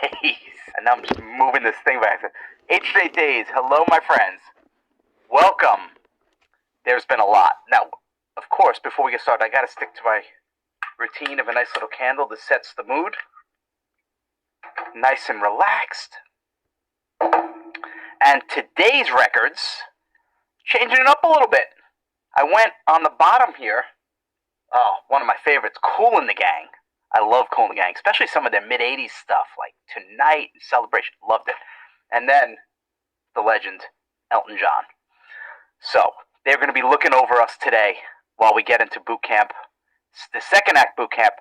days. And now I'm just moving this thing back. 8 straight days. Hello, my friends. Welcome. There's been a lot. Now, of course, before we get started, I got to stick to my routine of a nice little candle that sets the mood. Nice and relaxed. And today's records, changing it up a little bit. I went on the bottom here. Oh, one of my favorites, Kool and the Gang. I love Kool and the Gang, especially some of their mid-'80s stuff, like Tonight and Celebration. Loved it. And then the legend, Elton John. So, they're going to be looking over us today while we get into boot camp. The second act boot camp,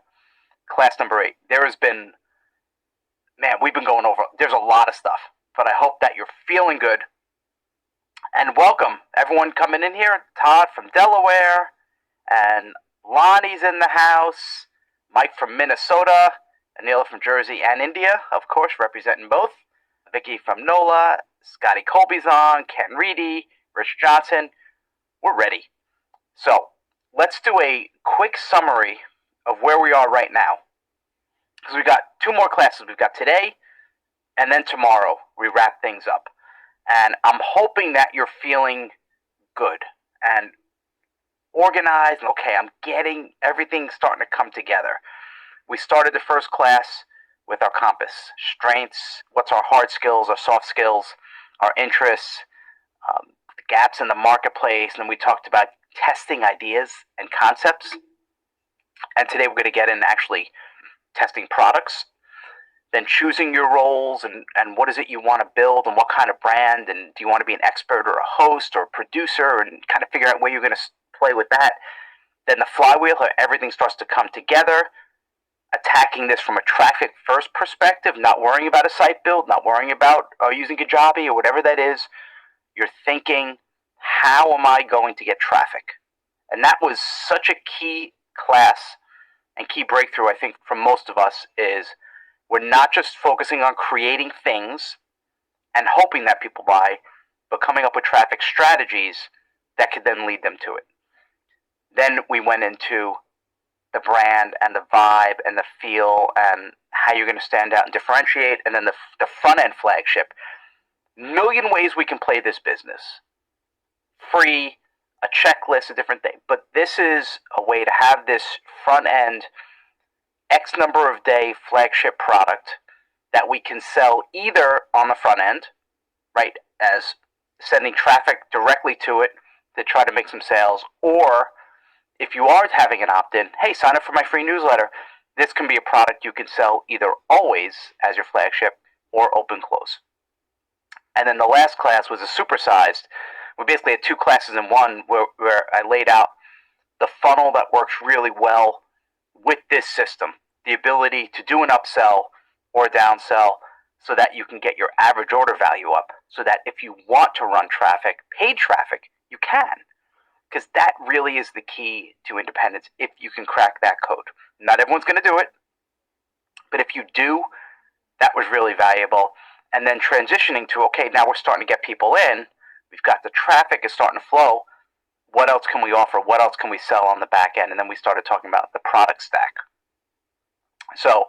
class number 8. There has been, man, we've been going over, there's a lot of stuff. But I hope that you're feeling good. And welcome, everyone coming in here. Todd from Delaware, and Lonnie's in the house. Mike from Minnesota, Anila from Jersey and India, of course, representing both. Vicky from NOLA, Scotty Colby's on, Ken Reedy, Rich Johnson. We're ready. So, let's do a quick summary of where we are right now. Because we've got 2 more classes. We've got today, and then tomorrow we wrap things up. And I'm hoping that you're feeling good and organized. Okay, I'm getting everything starting to come together. We started the first class with our compass, strengths, what's our hard skills, our soft skills, our interests, the gaps in the marketplace, and then we talked about testing ideas and concepts. And today we're going to get in actually testing products, then choosing your roles and what is it you want to build and what kind of brand, and do you want to be an expert or a host or a producer, and kind of figure out where you're going to play with that. Then the flywheel, everything starts to come together, attacking this from a traffic first perspective, not worrying about a site build, not worrying about using Kajabi or whatever that is. You're thinking, how am I going to get traffic? And that was such a key class and key breakthrough, I think, for most of us, is we're not just focusing on creating things and hoping that people buy, but coming up with traffic strategies that could then lead them to it. Then we went into the brand and the vibe and the feel and how you're going to stand out and differentiate, and then the front-end flagship. Million ways we can play this business. Free, a checklist, a different thing. But this is a way to have this front-end X number of day flagship product that we can sell either on the front end, right, as sending traffic directly to it to try to make some sales, or if you are having an opt-in, hey, sign up for my free newsletter. This can be a product you can sell either always as your flagship or open close. And then the last class was a supersized. We basically had 2 classes in one where I laid out the funnel that works really well with this system. The ability to do an upsell or a downsell so that you can get your average order value up. So that if you want to run traffic, paid traffic, you can. Because that really is the key to independence if you can crack that code. Not everyone's going to do it, but if you do, that was really valuable. And then transitioning to, okay, now we're starting to get people in. We've got the traffic is starting to flow. What else can we offer? What else can we sell on the back end? And then we started talking about the product stack. So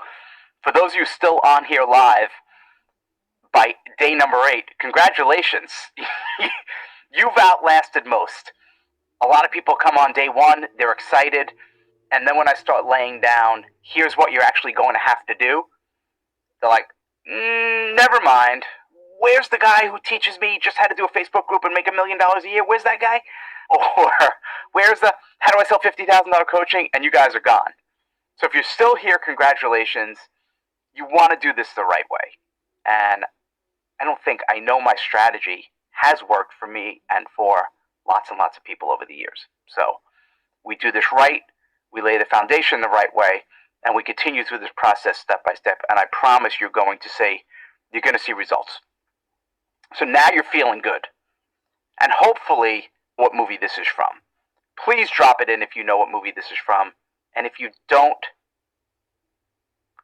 for those of you still on here live, by day number 8, congratulations. You've outlasted most. A lot of people come on day 1, they're excited, and then when I start laying down, here's what you're actually going to have to do, they're like, never mind. Where's the guy who teaches me just how to do a Facebook group and make $1 million a year? Where's that guy? Or where's the, how do I sell $50,000 coaching? And you guys are gone. So if you're still here, congratulations. You want to do this the right way. And I know my strategy has worked for me and for lots and lots of people over the years. So we do this right, we lay the foundation the right way, and we continue through this process step by step, and I promise you're going to see results. So now you're feeling good. And hopefully what movie this is from. Please drop it in if you know what movie this is from. And if you don't,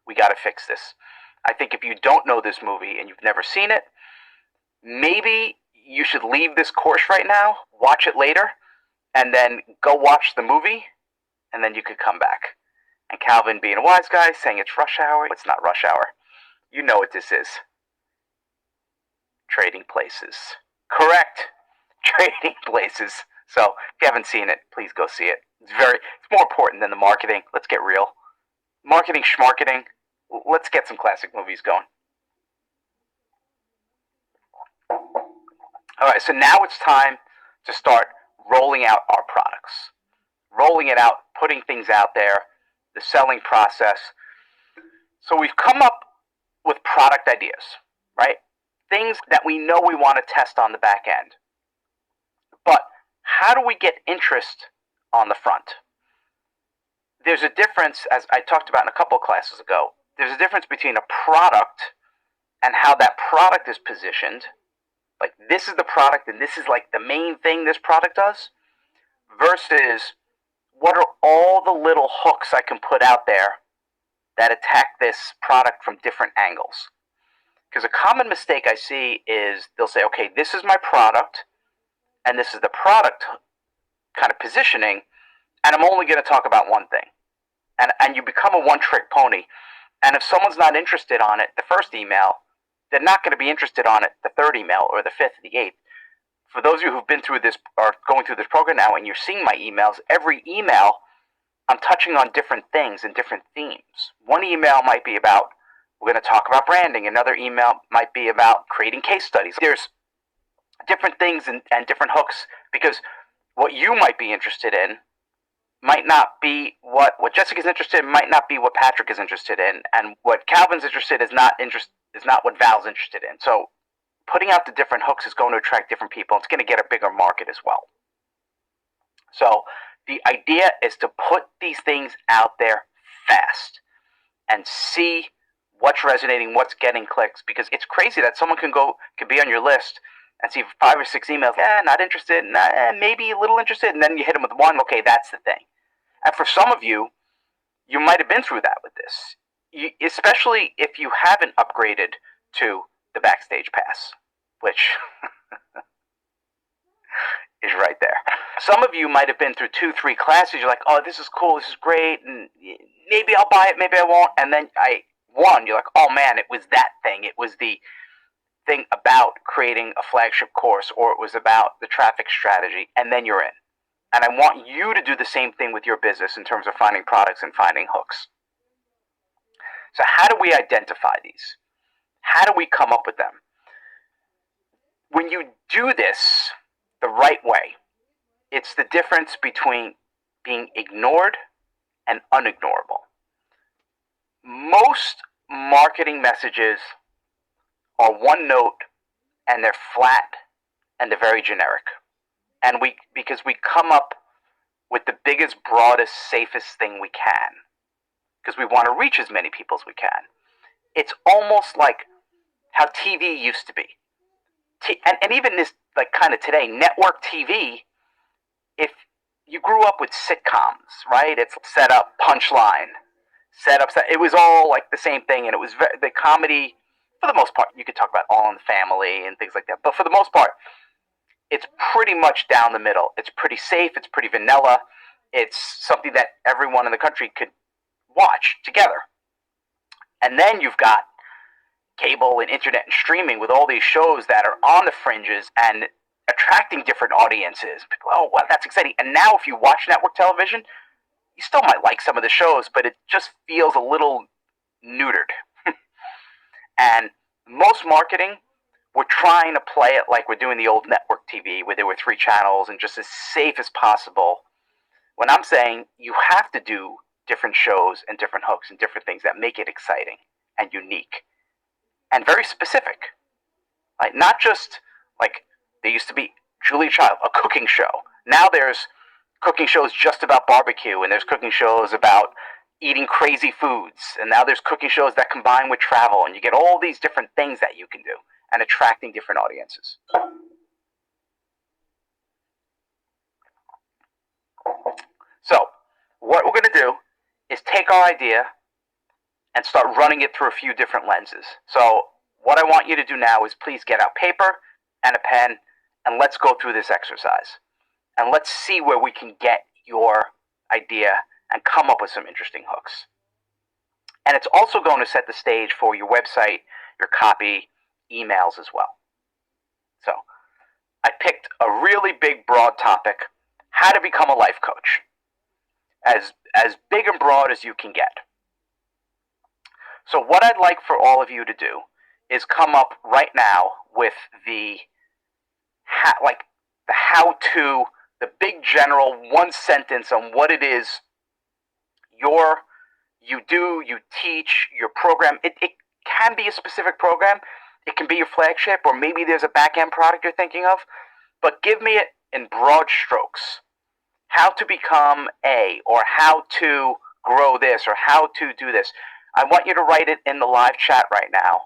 we got to fix this. I think if you don't know this movie and you've never seen it, maybe you should leave this course right now, watch it later, and then go watch the movie, and then you could come back. And Calvin, being a wise guy, saying it's rush hour. It's not rush hour. You know what this is. Trading Places. Correct. Trading Places. So if you haven't seen it, please go see it. It's more important than the marketing. Let's get real. Marketing, schmarketing. Let's get some classic movies going. All right, so now it's time to start rolling out our products. Rolling it out, putting things out there, the selling process. So we've come up with product ideas, right? Things that we know we want to test on the back end. But how do we get interest on the front? There's a difference, as I talked about in a couple of classes ago, there's a difference between a product and how that product is positioned. Like, this is the product and this is like the main thing this product does, versus what are all the little hooks I can put out there that attack this product from different angles. Because a common mistake I see is they'll say, okay, this is my product, and this is the product kind of positioning, and I'm only going to talk about one thing. And you become a one-trick pony. And if someone's not interested on it the first email, they're not going to be interested on it the third email or the fifth or the eighth. For those of you who've been through this or going through this program now and you're seeing my emails, every email I'm touching on different things and different themes. One email might be about, we're going to talk about branding. Another email might be about creating case studies. There's different things and different hooks, because what you might be interested in might not be what Jessica's interested in, might not be what Patrick is interested in, and what Calvin's interested in is not what Val's interested in. So putting out the different hooks is going to attract different people. It's going to get a bigger market as well. So the idea is to put these things out there fast and see what's resonating, what's getting clicks, because it's crazy that someone can be on your list and see 5 or 6 emails, not interested, maybe a little interested, and then you hit them with one, okay, that's the thing. And for some of you, you might have been through that with this, especially if you haven't upgraded to the Backstage Pass, which is right there. Some of you might have been through 2, 3 classes, you're like, oh, this is cool, this is great, and maybe I'll buy it, maybe I won't, and then you're like, oh man, it was that thing, it was the thing about creating a flagship course, or it was about the traffic strategy, and then you're in. And I want you to do the same thing with your business in terms of finding products and finding hooks. So how do we identify these? How do we come up with them? When you do this the right way, it's the difference between being ignored and unignorable. Most marketing messages are one note, and they're flat, and they're very generic. And because we come up with the biggest, broadest, safest thing we can, because we want to reach as many people as we can. It's almost like how TV used to be. And even this, like, kind of today, network TV, if you grew up with sitcoms, right? It's set up, punchline, it was all like the same thing, and it was the comedy. For the most part, you could talk about All in the Family and things like that. But for the most part, it's pretty much down the middle. It's pretty safe. It's pretty vanilla. It's something that everyone in the country could watch together. And then you've got cable and internet and streaming with all these shows that are on the fringes and attracting different audiences. People, oh, wow, that's exciting. And now if you watch network television, you still might like some of the shows, but it just feels a little neutered. And most marketing, we're trying to play it like we're doing the old network TV where there were 3 channels and just as safe as possible. When I'm saying you have to do different shows and different hooks and different things that make it exciting and unique and very specific. Like, not just like there used to be Julia Child, a cooking show. Now there's cooking shows just about barbecue, and there's cooking shows about eating crazy foods, and now there's cooking shows that combine with travel, and you get all these different things that you can do and attracting different audiences. So what we're going to do is take our idea and start running it through a few different lenses. So what I want you to do now is please get out paper and a pen, and let's go through this exercise. And let's see where we can get your idea and come up with some interesting hooks. And it's also going to set the stage for your website, your copy, emails as well. So I picked a really big, broad topic, how to become a life coach. As big and broad as you can get. So what I'd like for all of you to do is come up right now with the how-to, the big general one sentence on what it is you teach, your program. It can be a specific program. It can be your flagship, or maybe there's a back-end product you're thinking of. But give me it in broad strokes. How to become or how to grow this, or how to do this. I want you to write it in the live chat right now,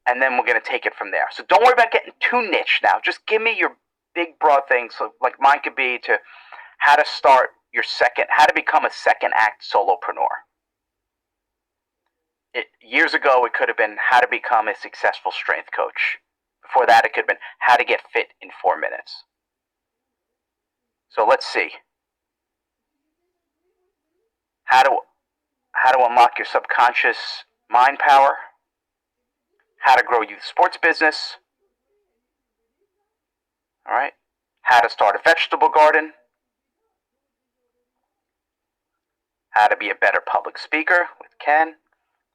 and then we're going to take it from there. So don't worry about getting too niche now. Just give me your big, broad things. So like mine could be to how to start how to become a second act solopreneur. Years ago, it could have been how to become a successful strength coach. Before that, it could have been how to get fit in 4 minutes. So let's see. How to unlock your subconscious mind power. How to grow youth sports business. All right. How to start a vegetable garden. How to be a better public speaker with Ken.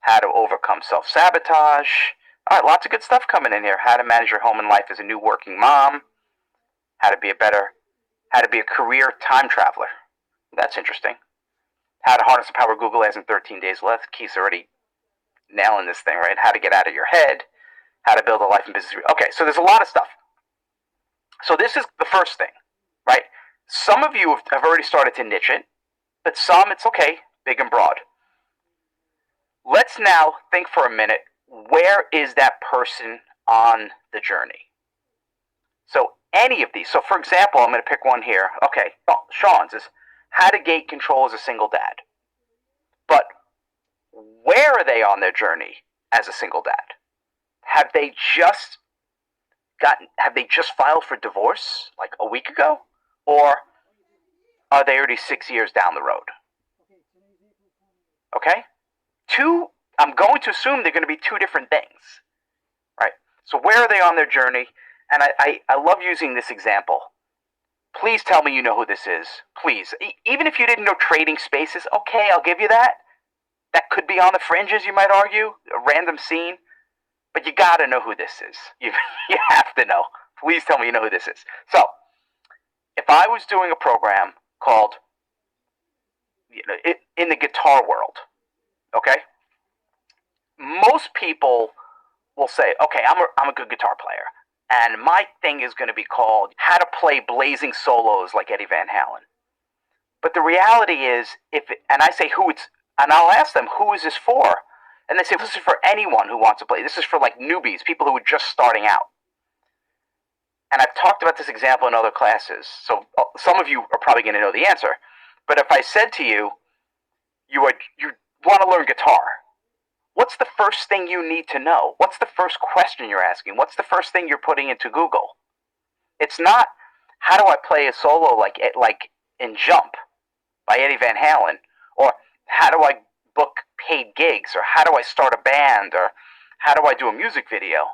How to overcome self-sabotage. All right, lots of good stuff coming in here. How to manage your home and life as a new working mom. How to be a career time traveler. That's interesting. How to harness the power of Google Ads in 13 days left. Keith's already nailing this thing, right? How to get out of your head. How to build a life and business. Okay, so there's a lot of stuff. So this is the first thing, right? Some of you have already started to niche it, but some, it's okay, big and broad. Let's now think for a minute, where is that person on the journey? So any of these. So for example, I'm going to pick one here. Okay, Sean's is how to gain control as a single dad. But where are they on their journey as a single dad? Have they just filed for divorce like a week ago? Or are they already 6 years down the road? Okay? I'm going to assume they're going to be two different things. Right? So where are they on their journey? And I love using this example. Please tell me you know who this is. Please. Even if you didn't know Trading Spaces, okay, I'll give you that. That could be on the fringes, you might argue. A random scene. But you got to know who this is. You have to know. Please tell me you know who this is. So, if I was doing a program called, in the guitar world, okay? Most people will say, okay, I'm a good guitar player. And my thing is going to be called How to Play Blazing Solos like Eddie Van Halen. But the reality is, and I say and I'll ask them, who is this for? And they say, this is for anyone who wants to play. This is for like newbies, people who are just starting out. And I've talked about this example in other classes, so some of you are probably going to know the answer. But if I said to you, you want to learn guitar, what's the first thing you need to know? What's the first question you're asking? What's the first thing you're putting into Google? It's not, how do I play a solo like in Jump by Eddie Van Halen? Or how do I book paid gigs? Or how do I start a band? Or how do I do a music video?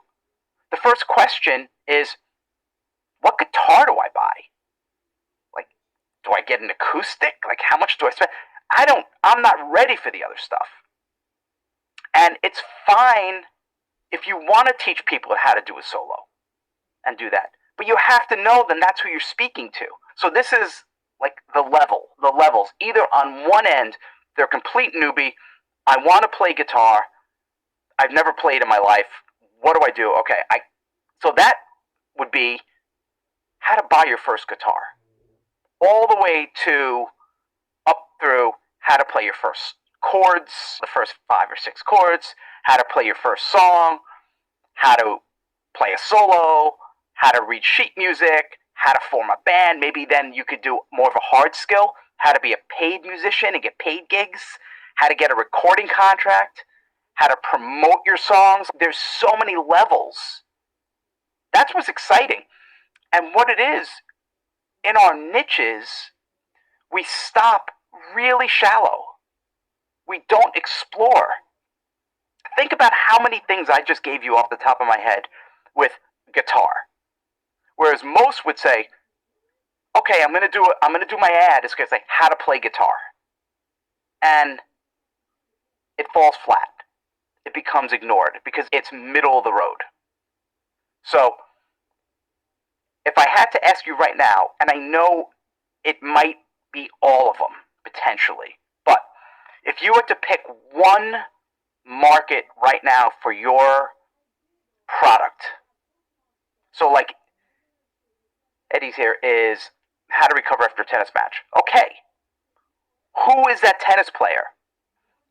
The first question is, what guitar do I buy? Like, do I get an acoustic? Like, how much do I spend? I'm not ready for the other stuff. And it's fine if you want to teach people how to do a solo and do that. But you have to know then that's who you're speaking to. So this is like the levels. Either on one end, they're a complete newbie. I want to play guitar. I've never played in my life. What do I do? Okay, so that would be how to buy your first guitar. All the way to up through how to play your first chords, the first 5 or 6 chords, how to play your first song, how to play a solo, how to read sheet music, how to form a band. Maybe then you could do more of a hard skill, how to be a paid musician and get paid gigs, how to get a recording contract, how to promote your songs. There's so many levels. That's what's exciting. And what it is, in our niches, we stop really shallow. we don't explore. Think about how many things I just gave you off the top of my head with guitar. Whereas most would say, okay, I'm gonna do my ad. It's gonna say how to play guitar. And it falls flat. It becomes ignored because it's middle of the road. So if I had to ask you right now, and I know it might be all of them, potentially, but if you were to pick one market right now for your product, so like Eddie's here is how to recover after a tennis match. Okay, who is that tennis player?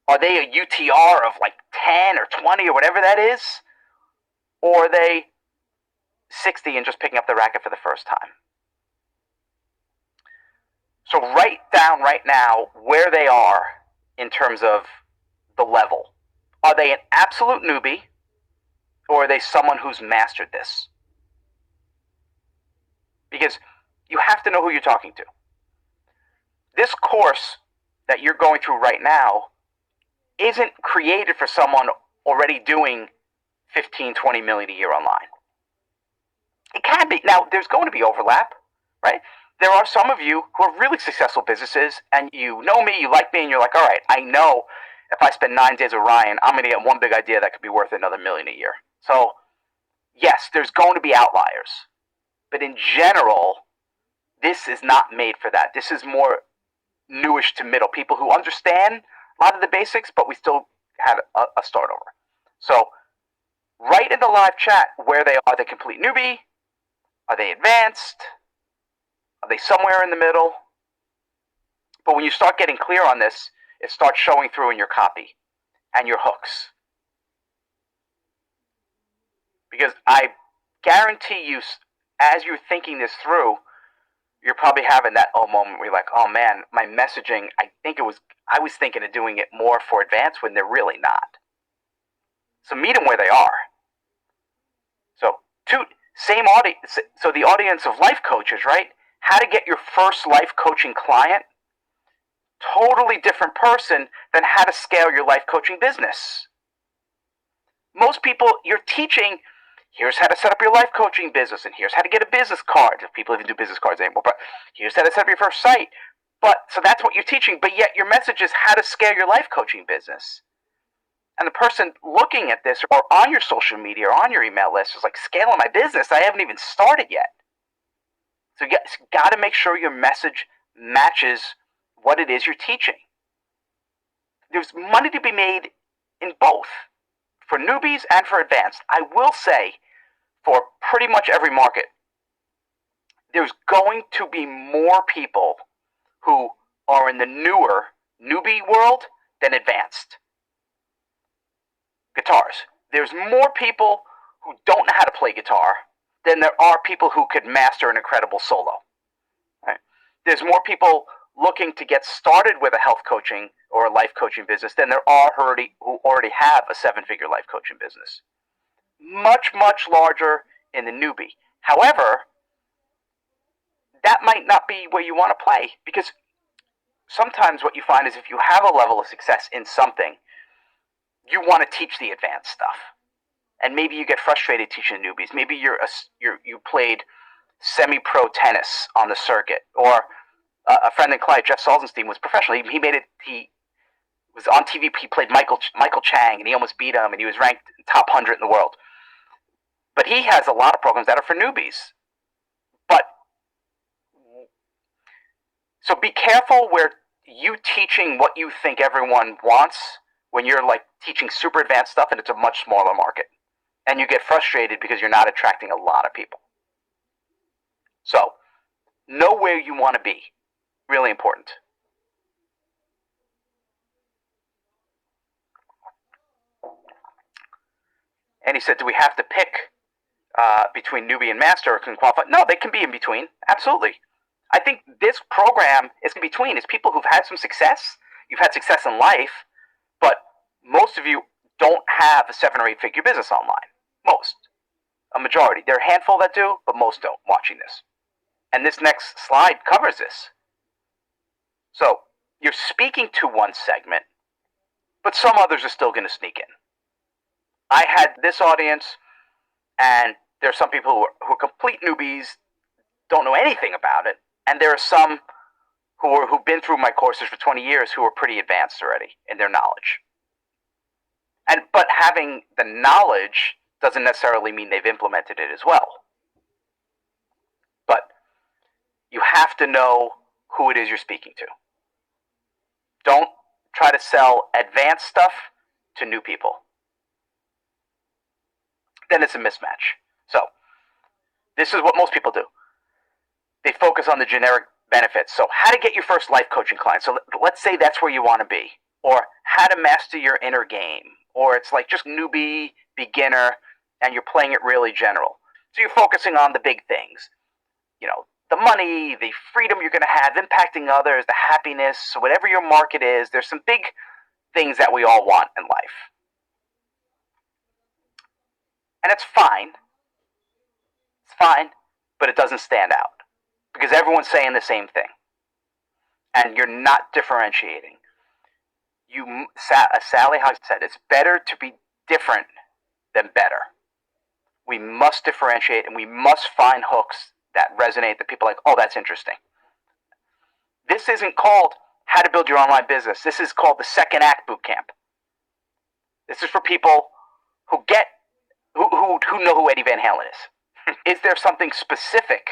Are they a UTR of like 10 or 20 or whatever that is? Or are they 60 and just picking up the racket for the first time? So write down right now where they are in terms of the level. Are they an absolute newbie, or are they someone who's mastered this? Because you have to know who you're talking to. This course that you're going through right now isn't created for someone already doing 15, 20 million a year online. It can be. Now, there's going to be overlap, right? There are some of you who are really successful businesses, and you know me, you like me, and you're like, all right, I know if I spend 9 days with Ryan, I'm going to get one big idea that could be worth another million a year. So, yes, there's going to be outliers. But in general, this is not made for that. This is more newish to middle. People who understand a lot of the basics, but we still have a start over. So, write in the live chat where they are. Are they complete newbie? Are they advanced? Are they somewhere in the middle? But when you start getting clear on this, it starts showing through in your copy and your hooks. Because I guarantee you, as you're thinking this through, you're probably having that moment where you're like, oh man, my messaging, I was thinking of doing it more for advanced when they're really not. So meet them where they are. So same audience. So the audience of life coaches, right? How to get your first life coaching client. Totally different person than how to scale your life coaching business. Most people, you're teaching, here's how to set up your life coaching business, and here's how to get a business card, if people even do business cards anymore, but here's how to set up your first site. So that's what you're teaching, but yet your message is how to scale your life coaching business. And the person looking at this, or on your social media, or on your email list, is like, scaling my business, I haven't even started yet. So you got to make sure your message matches what it is you're teaching. There's money to be made in both, for newbies and for advanced. I will say, for pretty much every market, there's going to be more people who are in the newer newbie world than advanced. Guitars. There's more people who don't know how to play guitar than there are people who could master an incredible solo. Right? There's more people looking to get started with a health coaching or a life coaching business than there are who already have a 7-figure life coaching business. Much, much larger in the newbie. However, that might not be where you want to play, because sometimes what you find is if you have a level of success in something, you want to teach the advanced stuff. And maybe you get frustrated teaching newbies. Maybe you played semi-pro tennis on the circuit, or a friend in Clyde, Jeff Salzenstein, was professional. He made it. He was on TV. He played Michael Chang, and he almost beat him, and he was ranked top 100 in the world. But he has a lot of programs that are for newbies. But so be careful where you teaching what you think everyone wants when you're like teaching super advanced stuff and it's a much smaller market. And you get frustrated because you're not attracting a lot of people. So, know where you want to be. Really important. And he said, do we have to pick between newbie and master, or can qualify? No, they can be in between. Absolutely. I think this program is in between. It's people who've had some success. You've had success in life, but most of you don't have a 7 or 8 figure business online. Most. A majority. There are a handful that do, but most don't, watching this. And this next slide covers this. So, you're speaking to one segment, but some others are still going to sneak in. I had this audience, and there are some people who are complete newbies, don't know anything about it, and there are some who've been through my courses for 20 years who are pretty advanced already in their knowledge. But having the knowledge doesn't necessarily mean they've implemented it as well. But you have to know who it is you're speaking to. Don't try to sell advanced stuff to new people. Then it's a mismatch. So, this is what most people do. They focus on the generic benefits. So, how to get your first life coaching client. So, let's say that's where you want to be. Or how to master your inner game. Or it's like just newbie, beginner, and you're playing it really general. So, you're focusing on the big things. You know, the money, the freedom you're going to have, impacting others, the happiness, whatever your market is. There's some big things that we all want in life. And it's fine. It's fine, but it doesn't stand out. Because everyone's saying the same thing. And you're not differentiating. Sally Hawkins said, it's better to be different than better. We must differentiate, and we must find hooks that resonate, that people are like, oh, that's interesting. This isn't called How to Build Your Online Business. This is called the Second Act Bootcamp. This is for people who know who Eddie Van Halen is. Is there something specific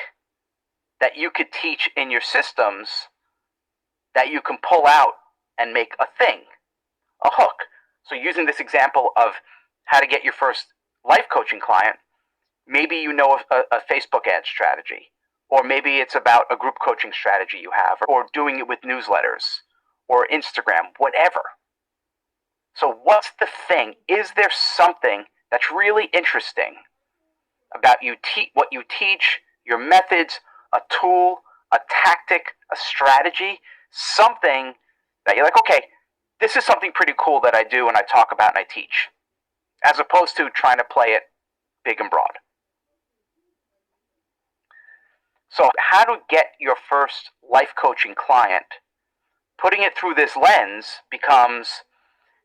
that you could teach in your systems that you can pull out and make a thing, a hook? So using this example of how to get your first life coaching client, maybe you know a Facebook ad strategy, or maybe it's about a group coaching strategy you have, or doing it with newsletters, or Instagram, whatever. So what's the thing? Is there something that's really interesting about what you teach, your methods, a tool, a tactic, a strategy, something that you're like, okay, this is something pretty cool that I do and I talk about and I teach, as opposed to trying to play it big and broad. So how to get your first life coaching client, putting it through this lens becomes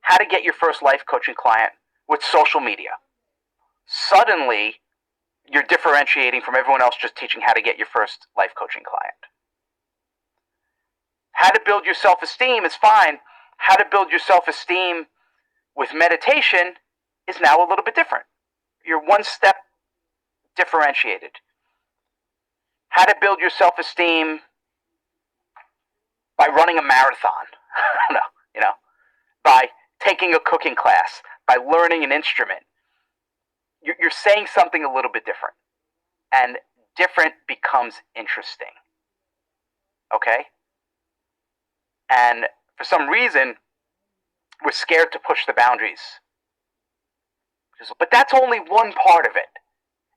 how to get your first life coaching client with social media. Suddenly, you're differentiating from everyone else just teaching how to get your first life coaching client. How to build your self-esteem is fine. How to build your self-esteem with meditation is now a little bit different. You're one step differentiated. How to build your self-esteem by running a marathon. By taking a cooking class, by learning an instrument. You're saying something a little bit different. And different becomes interesting. Okay? And for some reason, we're scared to push the boundaries. But that's only one part of it.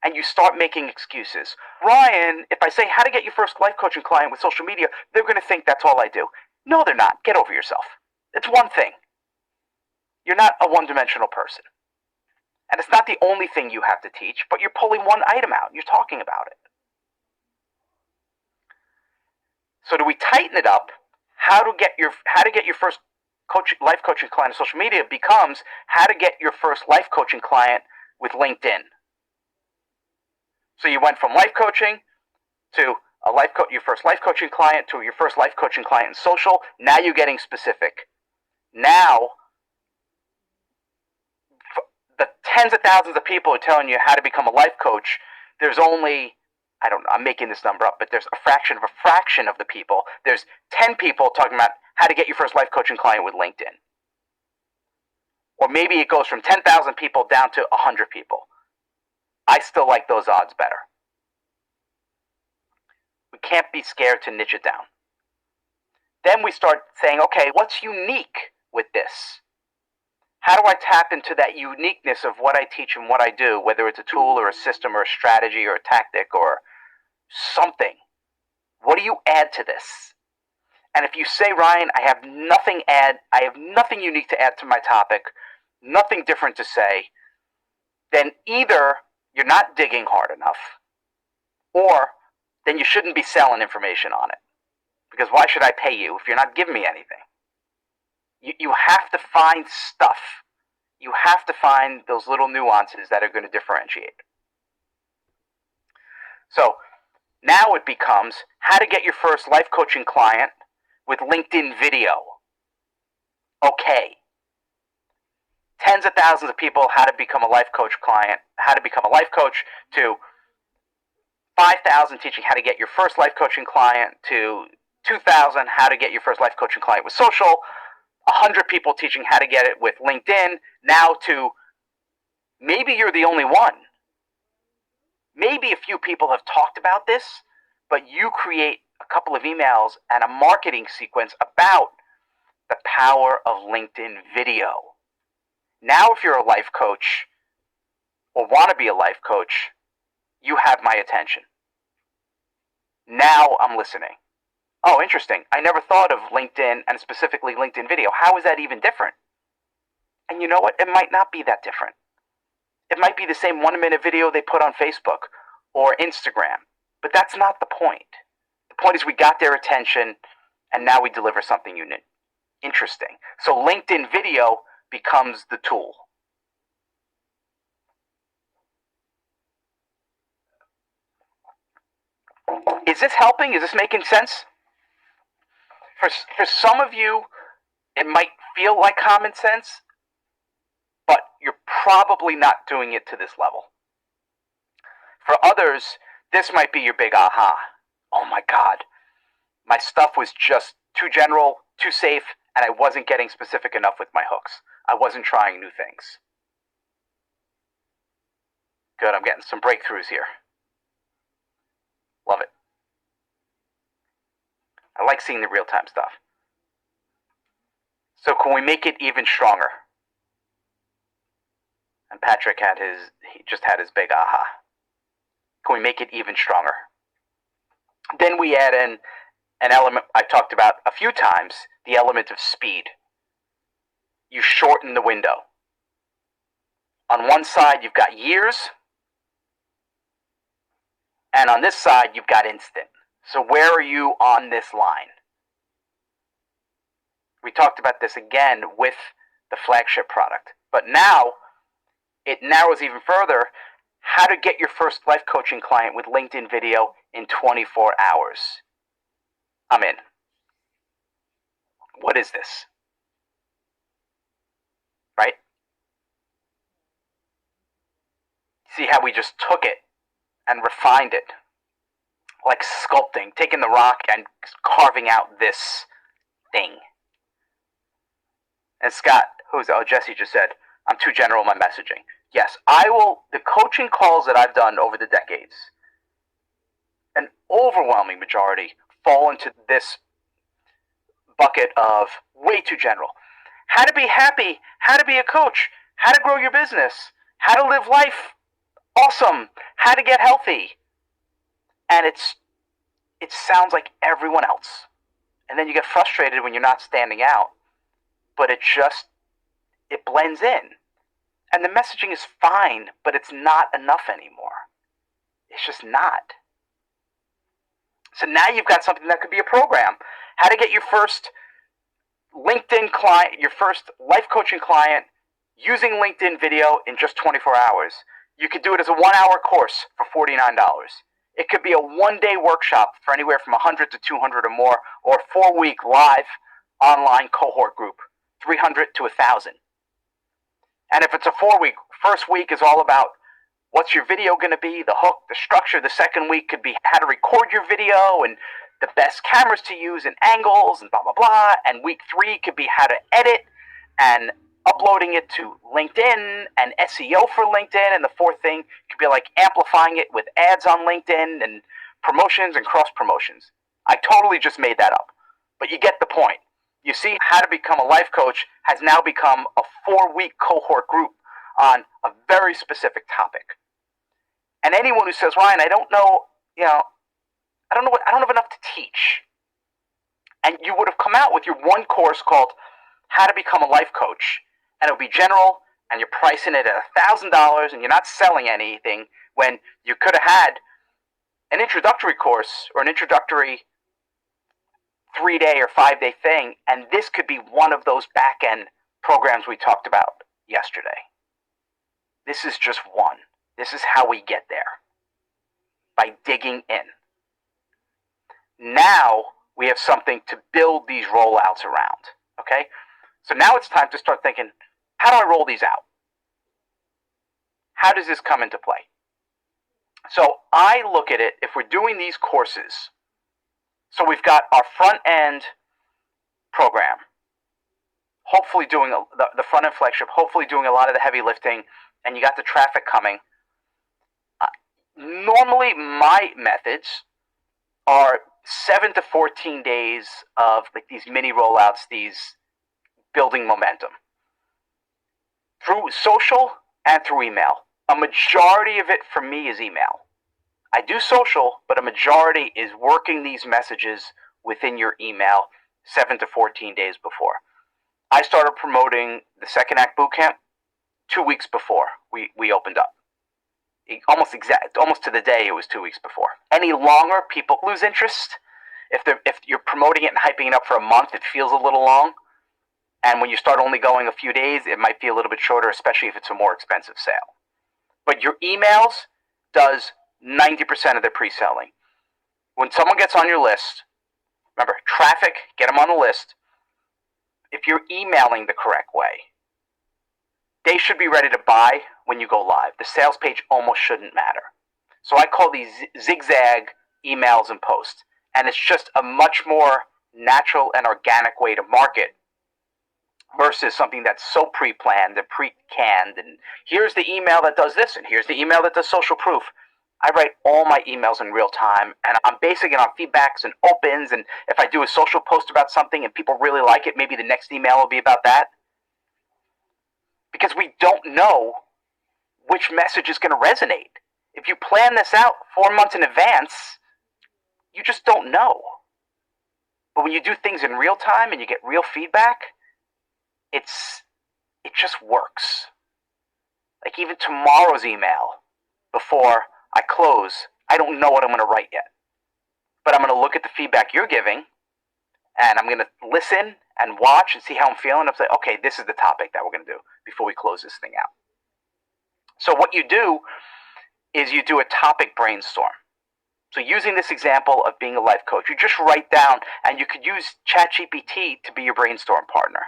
And you start making excuses. Ryan, if I say how to get your first life coaching client with social media, they're going to think that's all I do. No, they're not. Get over yourself. It's one thing. You're not a one-dimensional person. And it's not the only thing you have to teach, but you're pulling one item out. You're talking about it. So do we tighten it up? How to get your first life coaching client on social media becomes how to get your first life coaching client with LinkedIn. So you went from life coaching to your first life coaching client to your first life coaching client in social. Now you're getting specific. Now, the tens of thousands of people are telling you how to become a life coach. There's only, I'm making this number up, but there's a fraction of the people. There's 10 people talking about how to get your first life coaching client with LinkedIn. Or maybe it goes from 10,000 people down to 100 people. I still like those odds better. We can't be scared to niche it down. Then we start saying, okay, what's unique with this? How do I tap into that uniqueness of what I teach and what I do, whether it's a tool or a system or a strategy or a tactic or something? What do you add to this? And if you say, Ryan, I have nothing unique to add to my topic, nothing different to say, then either you're not digging hard enough, or then you shouldn't be selling information on it. Because why should I pay you if you're not giving me anything? You have to find stuff. You have to find those little nuances that are going to differentiate. So now it becomes how to get your first life coaching client with LinkedIn video. Okay. Tens of thousands of people, how to become a life coach client, how to become a life coach, to 5,000 teaching how to get your first life coaching client, to 2,000 how to get your first life coaching client with social, 100 people teaching how to get it with LinkedIn, now to maybe you're the only one. Maybe a few people have talked about this, but you create a couple of emails and a marketing sequence about the power of LinkedIn video. Now, if you're a life coach or want to be a life coach, you have my attention. Now I'm listening. Oh, interesting. I never thought of LinkedIn and specifically LinkedIn video. How is that even different? And you know what? It might not be that different. It might be the same 1-minute video they put on Facebook or Instagram, but that's not the point. The point is we got their attention and now we deliver something unique. Interesting. So LinkedIn video becomes the tool. Is this helping? Is this making sense? For some of you, it might feel like common sense, but you're probably not doing it to this level. For others, this might be your big aha. Oh my God, my stuff was just too general, too safe, and I wasn't getting specific enough with my hooks. I wasn't trying new things. Good, I'm getting some breakthroughs here. Love it. I like seeing the real-time stuff. So can we make it even stronger? And Patrick he just had his big aha. Can we make it even stronger? Then we add in an element I talked about a few times, the element of speed. You shorten the window. On one side, you've got years, and on this side, you've got instant. So where are you on this line? We talked about this again with the flagship product. But now, it narrows even further how to get your first life coaching client with LinkedIn video in 24 hours. I'm in. What is this? Right? See how we just took it and refined it? Like sculpting, taking the rock and carving out this thing. And Scott, Jesse just said, I'm too general in my messaging. Yes, the coaching calls that I've done over the decades, an overwhelming majority fall into this bucket of way too general. How to be happy, how to be a coach, how to grow your business, how to live life awesome, how to get healthy. And it sounds like everyone else. And then you get frustrated when you're not standing out. But it blends in. And the messaging is fine, but it's not enough anymore. It's just not. So now you've got something that could be a program. How to get your first LinkedIn client, your first life coaching client using LinkedIn video in just 24 hours. You could do it as a 1-hour course for $49. It could be a 1-day workshop for anywhere from 100 to 200 or more, or a 4-week live online cohort group, 300 to 1,000. And if it's a 4-week, first week is all about what's your video going to be, the hook, the structure. The second week could be how to record your video and the best cameras to use and angles and blah, blah, blah. And week 3 could be how to edit and uploading it to LinkedIn and SEO for LinkedIn. And the 4th thing could be like amplifying it with ads on LinkedIn and promotions and cross promotions. I totally just made that up, but you get the point. You see, How to Become a Life Coach has now become a 4-week cohort group on a very specific topic. And anyone who says, Ryan, I don't have enough to teach. And you would have come out with your one course called How to Become a Life Coach. And it would be general, and you're pricing it at $1,000, and you're not selling anything, when you could have had an introductory course or an introductory 3-day or 5-day thing, and this could be one of those back-end programs we talked about yesterday. This is just one. This is how we get there, by digging in. Now we have something to build these rollouts around, okay? So now it's time to start thinking, how do I roll these out? How does this come into play? So I look at it, if we're doing these courses, so we've got our front-end program, hopefully doing the front-end flagship, hopefully doing a lot of the heavy lifting, and you got the traffic coming. Normally, my methods are 7 to 14 days of like these mini rollouts, these building momentum. Through social and through email. A majority of it for me is email. I do social, but a majority is working these messages within your email 7 to 14 days before. I started promoting the Second Act Bootcamp 2 weeks before we opened up. Almost to the day, it was 2 weeks before. Any longer, people lose interest. If you're promoting it and hyping it up for a month, it feels a little long. And when you start only going a few days, it might be a little bit shorter, especially if it's a more expensive sale. But your emails does 90% of the pre-selling. When someone gets on your list, remember, traffic, get them on the list. If you're emailing the correct way, they should be ready to buy when you go live. The sales page almost shouldn't matter. So I call these zigzag emails and posts. And it's just a much more natural and organic way to market versus something that's so pre-planned and pre-canned. And here's the email that does this, and here's the email that does social proof. I write all my emails in real time, and I'm basing it on feedbacks and opens. And if I do a social post about something and people really like it, maybe the next email will be about that. Because we don't know which message is going to resonate. If you plan this out 4 months in advance, you just don't know. But when you do things in real time and you get real feedback, it just works. Like even tomorrow's email, before I close, I don't know what I'm going to write yet. But I'm going to look at the feedback you're giving, and I'm going to listen and watch and see how I'm feeling. I'm saying, okay, this is the topic that we're going to do before we close this thing out. So what you do is you do a topic brainstorm. So using this example of being a life coach, you just write down, and you could use ChatGPT to be your brainstorm partner.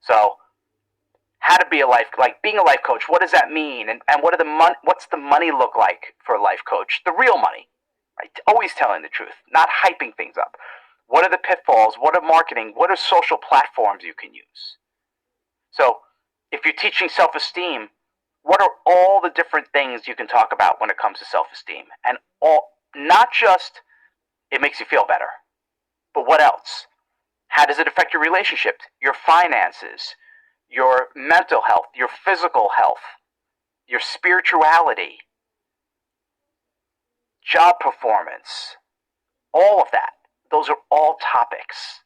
So how to be being a life coach, what does that mean? And what's the money look like for a life coach? The real money, right? Always telling the truth, not hyping things up. What are the pitfalls? What are marketing? What are social platforms you can use? So if you're teaching self-esteem, what are all the different things you can talk about when it comes to self-esteem? And not just it makes you feel better, but what else? How does it affect your relationship, your finances, your mental health, your physical health, your spirituality, job performance, all of that? Those are all topics.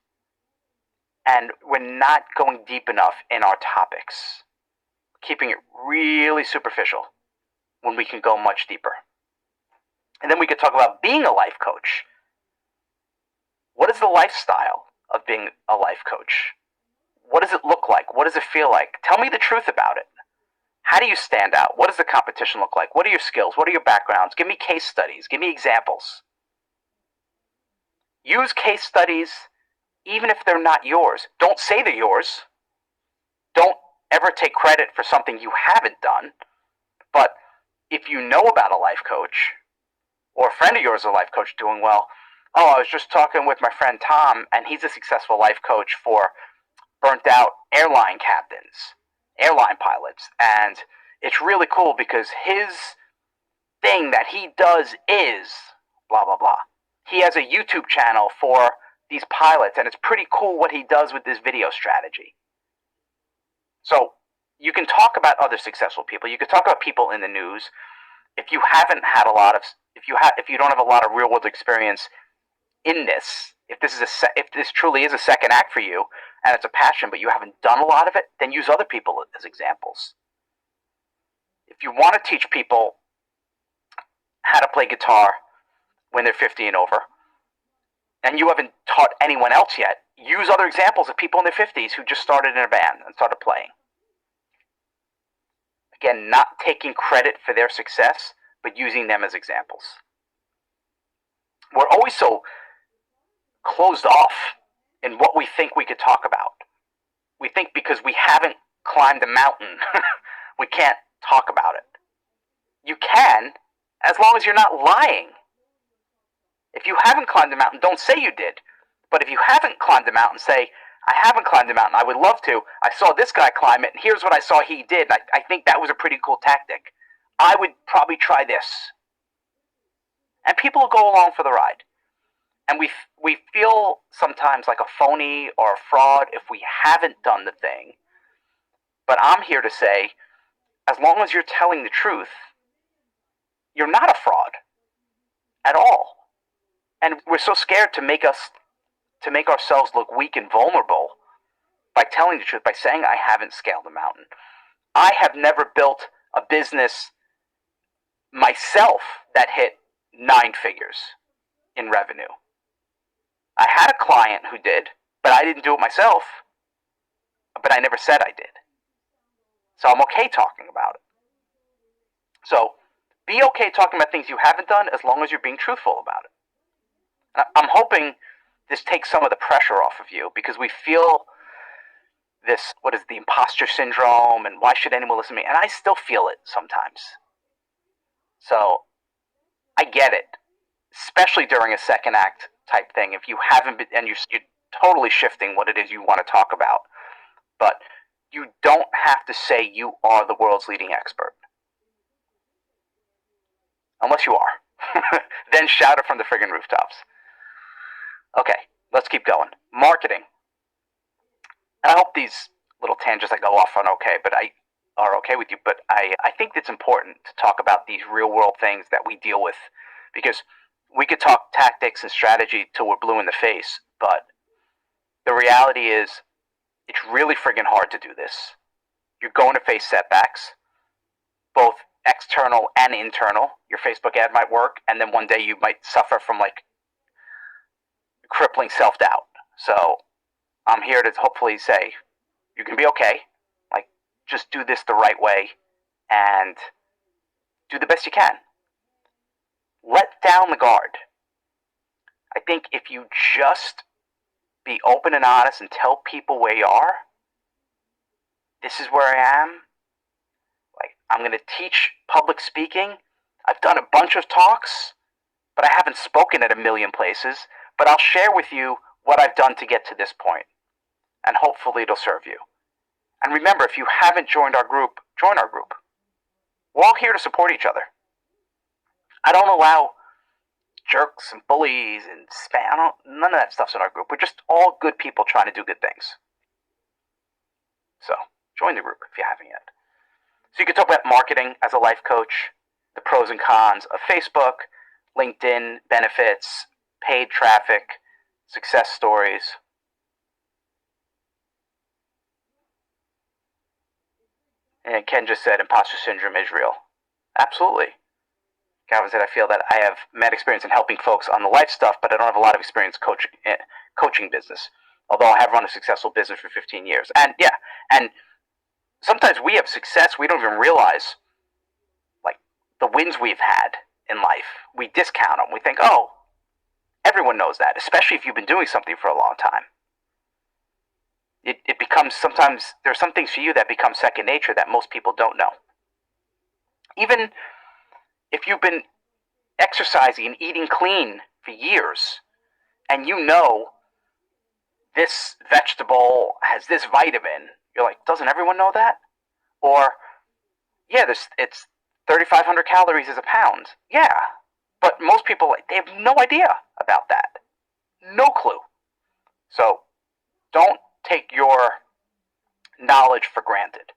And we're not going deep enough in our topics, keeping it really superficial when we can go much deeper. And then we could talk about being a life coach. What is the lifestyle of being a life coach? What does it look like? What does it feel like? Tell me the truth about it. How do you stand out? What does the competition look like? What are your skills? What are your backgrounds? Give me case studies. Give me examples. Use case studies even if they're not yours. Don't say they're yours. Don't ever take credit for something you haven't done. But if you know about a life coach, or a friend of yours is a life coach doing well, I was just talking with my friend Tom, and he's a successful life coach for burnt out airline captains, airline pilots. And it's really cool because his thing that he does is blah, blah, blah. He has a YouTube channel for these pilots, and it's pretty cool what he does with this video strategy. So you can talk about other successful people. You can talk about people in the news. If you haven't had if you don't have a lot of real world experience in this, if this truly is a second act for you and it's a passion, but you haven't done a lot of it, then use other people as examples. If you want to teach people how to play guitar when they're 50 and over, and you haven't taught anyone else yet, use other examples of people in their 50s who just started in a band and started playing. Again, not taking credit for their success, but using them as examples. We're always so closed off in what we think we could talk about. We think because we haven't climbed a mountain, we can't talk about it. You can, as long as you're not lying. If you haven't climbed a mountain, don't say you did. But if you haven't climbed a mountain, say, I haven't climbed a mountain. I would love to. I saw this guy climb it, and here's what I saw he did. I think that was a pretty cool tactic. I would probably try this. And people will go along for the ride. And we feel sometimes like a phony or a fraud if we haven't done the thing. But I'm here to say, as long as you're telling the truth, you're not a fraud at all. And we're so scared to make ourselves look weak and vulnerable by telling the truth, by saying I haven't scaled a mountain. I have never built a business myself that hit 9 figures in revenue. I had a client who did, but I didn't do it myself. But I never said I did. So I'm okay talking about it. So be okay talking about things you haven't done as long as you're being truthful about it. And I'm hoping this takes some of the pressure off of you, because we feel this, what is the imposter syndrome, and why should anyone listen to me? And I still feel it sometimes. So I get it, especially during a second act type thing. If you haven't been, and you're totally shifting what it is you want to talk about, but you don't have to say you are the world's leading expert. Unless you are. Then shout it from the friggin' rooftops. Okay, let's keep going. Marketing. And I hope these little tangents I go off on are okay with you, but I think it's important to talk about these real world things that we deal with, because we could talk tactics and strategy till we're blue in the face, but the reality is it's really friggin' hard to do this. You're going to face setbacks, both external and internal. Your Facebook ad might work, and then one day you might suffer from crippling self-doubt. So I'm here to hopefully say you can be okay. Just do this the right way and do the best you can. Let down the guard. I think if you just be open and honest and tell people where you are, this is where I am. I'm going to teach public speaking. I've done a bunch of talks, but I haven't spoken at a million places. But I'll share with you what I've done to get to this point, and hopefully it'll serve you. And remember, if you haven't joined our group, join our group. We're all here to support each other. I don't allow jerks and bullies and spam. None of that stuff's in our group. We're just all good people trying to do good things. So join the group if you haven't yet. So you can talk about marketing as a life coach, the pros and cons of Facebook, LinkedIn benefits, paid traffic, success stories. And Ken just said imposter syndrome is real. Absolutely. Calvin said, I feel that I have mad experience in helping folks on the life stuff, but I don't have a lot of experience coaching business. Although I have run a successful business for 15 years. And sometimes we have success, we don't even realize the wins we've had in life. We discount them. We think, oh, everyone knows that, especially if you've been doing something for a long time. It becomes, sometimes there are some things for you that become second nature that most people don't know. Even if you've been exercising and eating clean for years, and you know this vegetable has this vitamin, you're like, doesn't everyone know that? Or, yeah, it's 3,500 calories is a pound. Yeah, but most people, they have no idea about that. No clue. So don't take your knowledge for granted.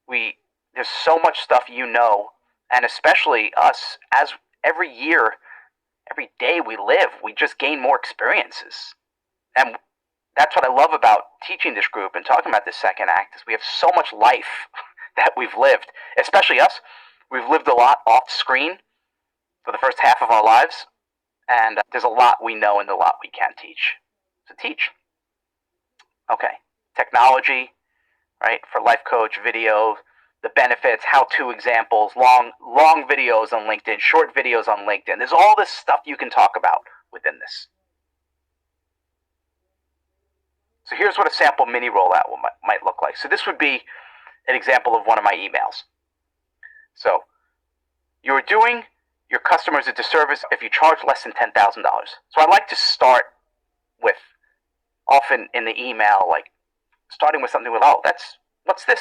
There's so much stuff you know, and especially us, as every year, every day we live, we just gain more experiences. And that's what I love about teaching this group and talking about this second act, is we have so much life that we've lived, especially us. We've lived a lot off screen for the first half of our lives, And there's a lot we know and a lot we can teach. So teach. Okay. Technology, right? For life coach, video, the benefits, how-to examples, long videos on LinkedIn, short videos on LinkedIn. There's all this stuff you can talk about within this. So here's what a sample mini rollout might look like. So this would be an example of one of my emails. So you're doing your customers a disservice if you charge less than $10,000. So I like to start with, often in the email, like starting with something with, oh, what's this?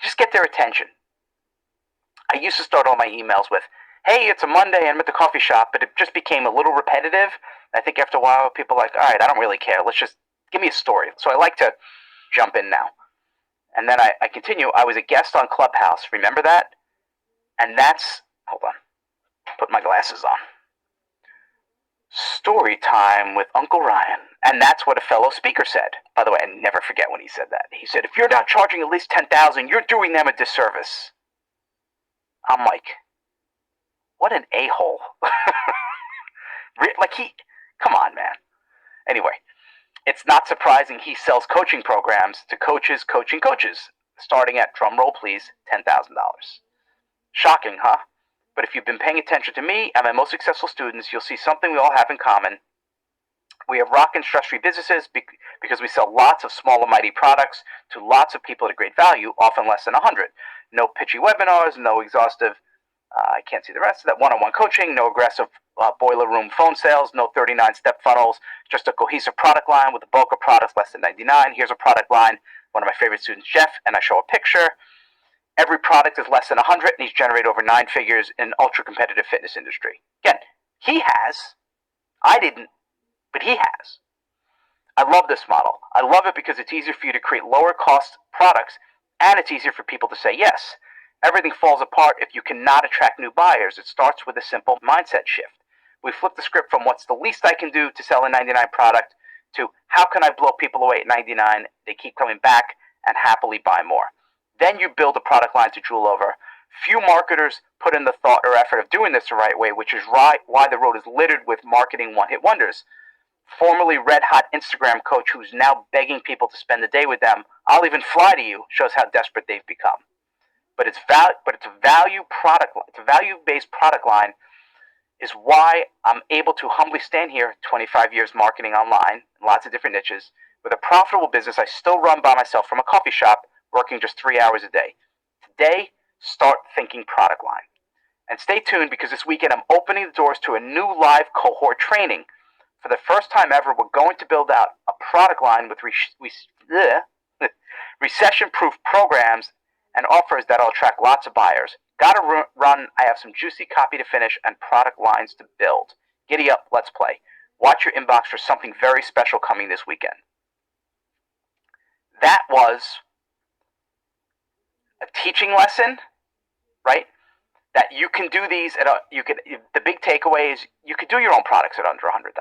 Just get their attention. I used to start all my emails with, hey, it's a Monday, I'm at the coffee shop, but it just became a little repetitive. I think after a while, people are like, all right, I don't really care. Let's just give me a story. So I like to jump in now. And then I continue. I was a guest on Clubhouse. Remember that? And that's, hold on, put my glasses on. Story time with Uncle Ryan. And that's what a fellow speaker said. By the way, I never forget when he said that. He said, if you're not charging at least $10,000, you're doing them a disservice. I'm like, what an a-hole. Come on, man. Anyway, it's not surprising he sells coaching programs to coaches coaching coaches, starting at, drumroll please, $10,000. Shocking, huh? But if you've been paying attention to me and my most successful students, you'll see something we all have in common. We have rock and stress-free businesses because we sell lots of small and mighty products to lots of people at a great value, often less than 100. No pitchy webinars, no exhaustive, I can't see the rest of that, one-on-one coaching, no aggressive boiler room phone sales, no 39-step funnels, just a cohesive product line with a bulk of products less than 99. Here's a product line, one of my favorite students, Jeff, and I show a picture. Every product is less than 100, and he's generated over 9 figures in ultra-competitive fitness industry. Again, he has. I didn't, but he has. I love this model. I love it because it's easier for you to create lower-cost products, and it's easier for people to say yes. Everything falls apart if you cannot attract new buyers. It starts with a simple mindset shift. We flip the script from what's the least I can do to sell a 99 product to how can I blow people away at 99? They keep coming back and happily buy more. Then you build a product line to drool over. Few marketers put in the thought or effort of doing this the right way, which is why the road is littered with marketing one-hit wonders. Formerly red-hot Instagram coach who's now begging people to spend the day with them, I'll even fly to you, shows how desperate they've become. But it's a value-based product line is why I'm able to humbly stand here, 25 years marketing online, lots of different niches, with a profitable business I still run by myself from a coffee shop, working just 3 hours a day. Today, start thinking product line. And stay tuned because this weekend I'm opening the doors to a new live cohort training. For the first time ever, we're going to build out a product line with recession-proof programs and offers that'll attract lots of buyers. Gotta run. I have some juicy copy to finish and product lines to build. Giddy up, let's play. Watch your inbox for something very special coming this weekend. That was a teaching lesson, right? That you can do these the big takeaway is you could do your own products at under $100.